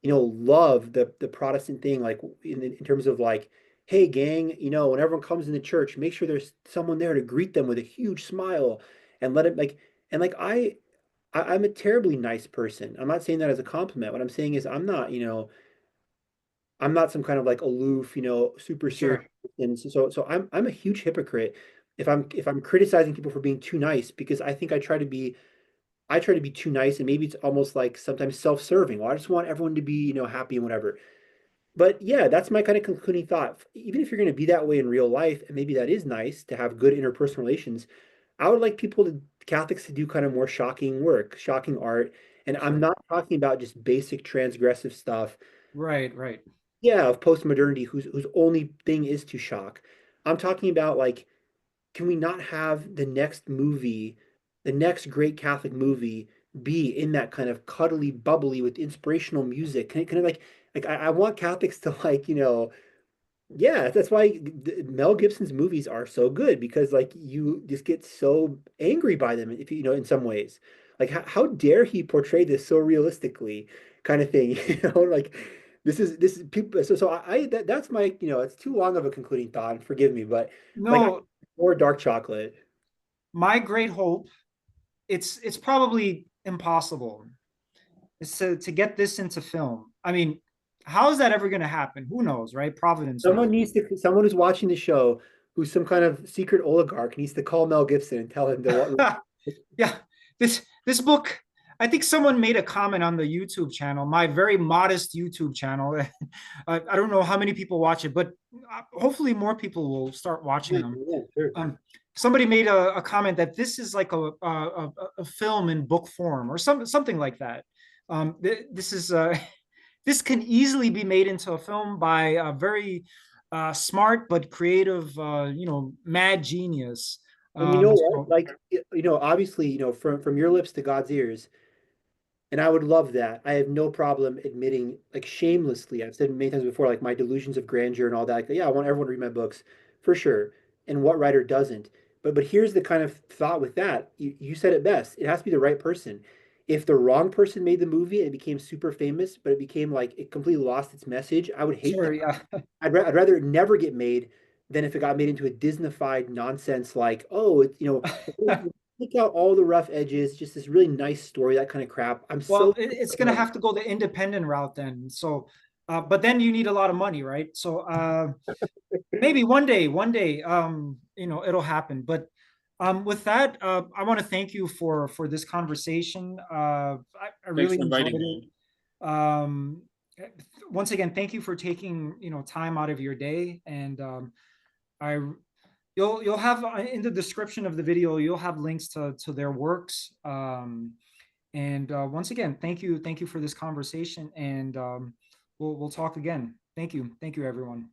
love the Protestant thing, like in terms of like, hey gang, when everyone comes in the church, make sure there's someone there to greet them with a huge smile and let it like, and like I'm a terribly nice person. I'm not saying that as a compliment. What I'm saying is I'm not some kind of like aloof, super serious sure. person. So I'm a huge hypocrite if I'm criticizing people for being too nice, because I think I try to be too nice, and maybe it's almost like sometimes self-serving. Well, I just want everyone to be, happy and whatever. But yeah, that's my kind of concluding thought. Even if you're going to be that way in real life, and maybe that is nice to have good interpersonal relations, I would like Catholics to do kind of more shocking work, shocking art. And I'm Sure. not talking about just basic transgressive stuff, Right, right. yeah, of postmodernity whose only thing is to shock. I'm talking about like, can we not have the next movie, the next great Catholic movie, be in that kind of cuddly, bubbly with inspirational music? Can it like I want Catholics to like, yeah, that's why Mel Gibson's movies are so good because like you just get so angry by them if you know in some ways. Like how dare he portray this so realistically kind of thing, like this is people so that's my, it's too long of a concluding thought, and forgive me, but like I No, more dark chocolate. my great hope, it's probably impossible, is to get this into film. I mean, how is that ever going to happen? Who knows, right? Providence knows. Someone who's watching the show who's some kind of secret oligarch needs to call Mel Gibson and tell him to what. Yeah, this book, I think someone made a comment on the YouTube channel, my very modest YouTube channel. I don't know how many people watch it, but hopefully more people will start watching Yeah, them. yeah, sure. Somebody made a comment that this is like a film in book form or something like that. This is this can easily be made into a film by a very smart but creative, mad genius. And you know what? So Like, obviously, from your lips to God's ears, and I would love that. I have no problem admitting, like, shamelessly, I've said many times before, like my delusions of grandeur and all that. Like, yeah, I want everyone to read my books for sure. And what writer doesn't? But here's the kind of thought with that. You said it best. It has to be the right person. If the wrong person made the movie and it became super famous, but it became like it completely lost its message, I would hate sure, that. yeah. I'd rather it never get made than if it got made into a Disneyfied nonsense like, oh, it's take out all the rough edges, just this really nice story, that kind of crap. I'm Well, so it's going to have to go the independent route then. So, but then you need a lot of money, right? So, maybe one day, it'll happen. But with that, I want to thank you for this conversation. I Thanks really for enjoyed inviting it. me. Um, Once again, thank you for taking time out of your day. And I you'll have in the description of the video, you'll have links to their works. And once again, thank you for this conversation. And we'll talk again. Thank you, everyone.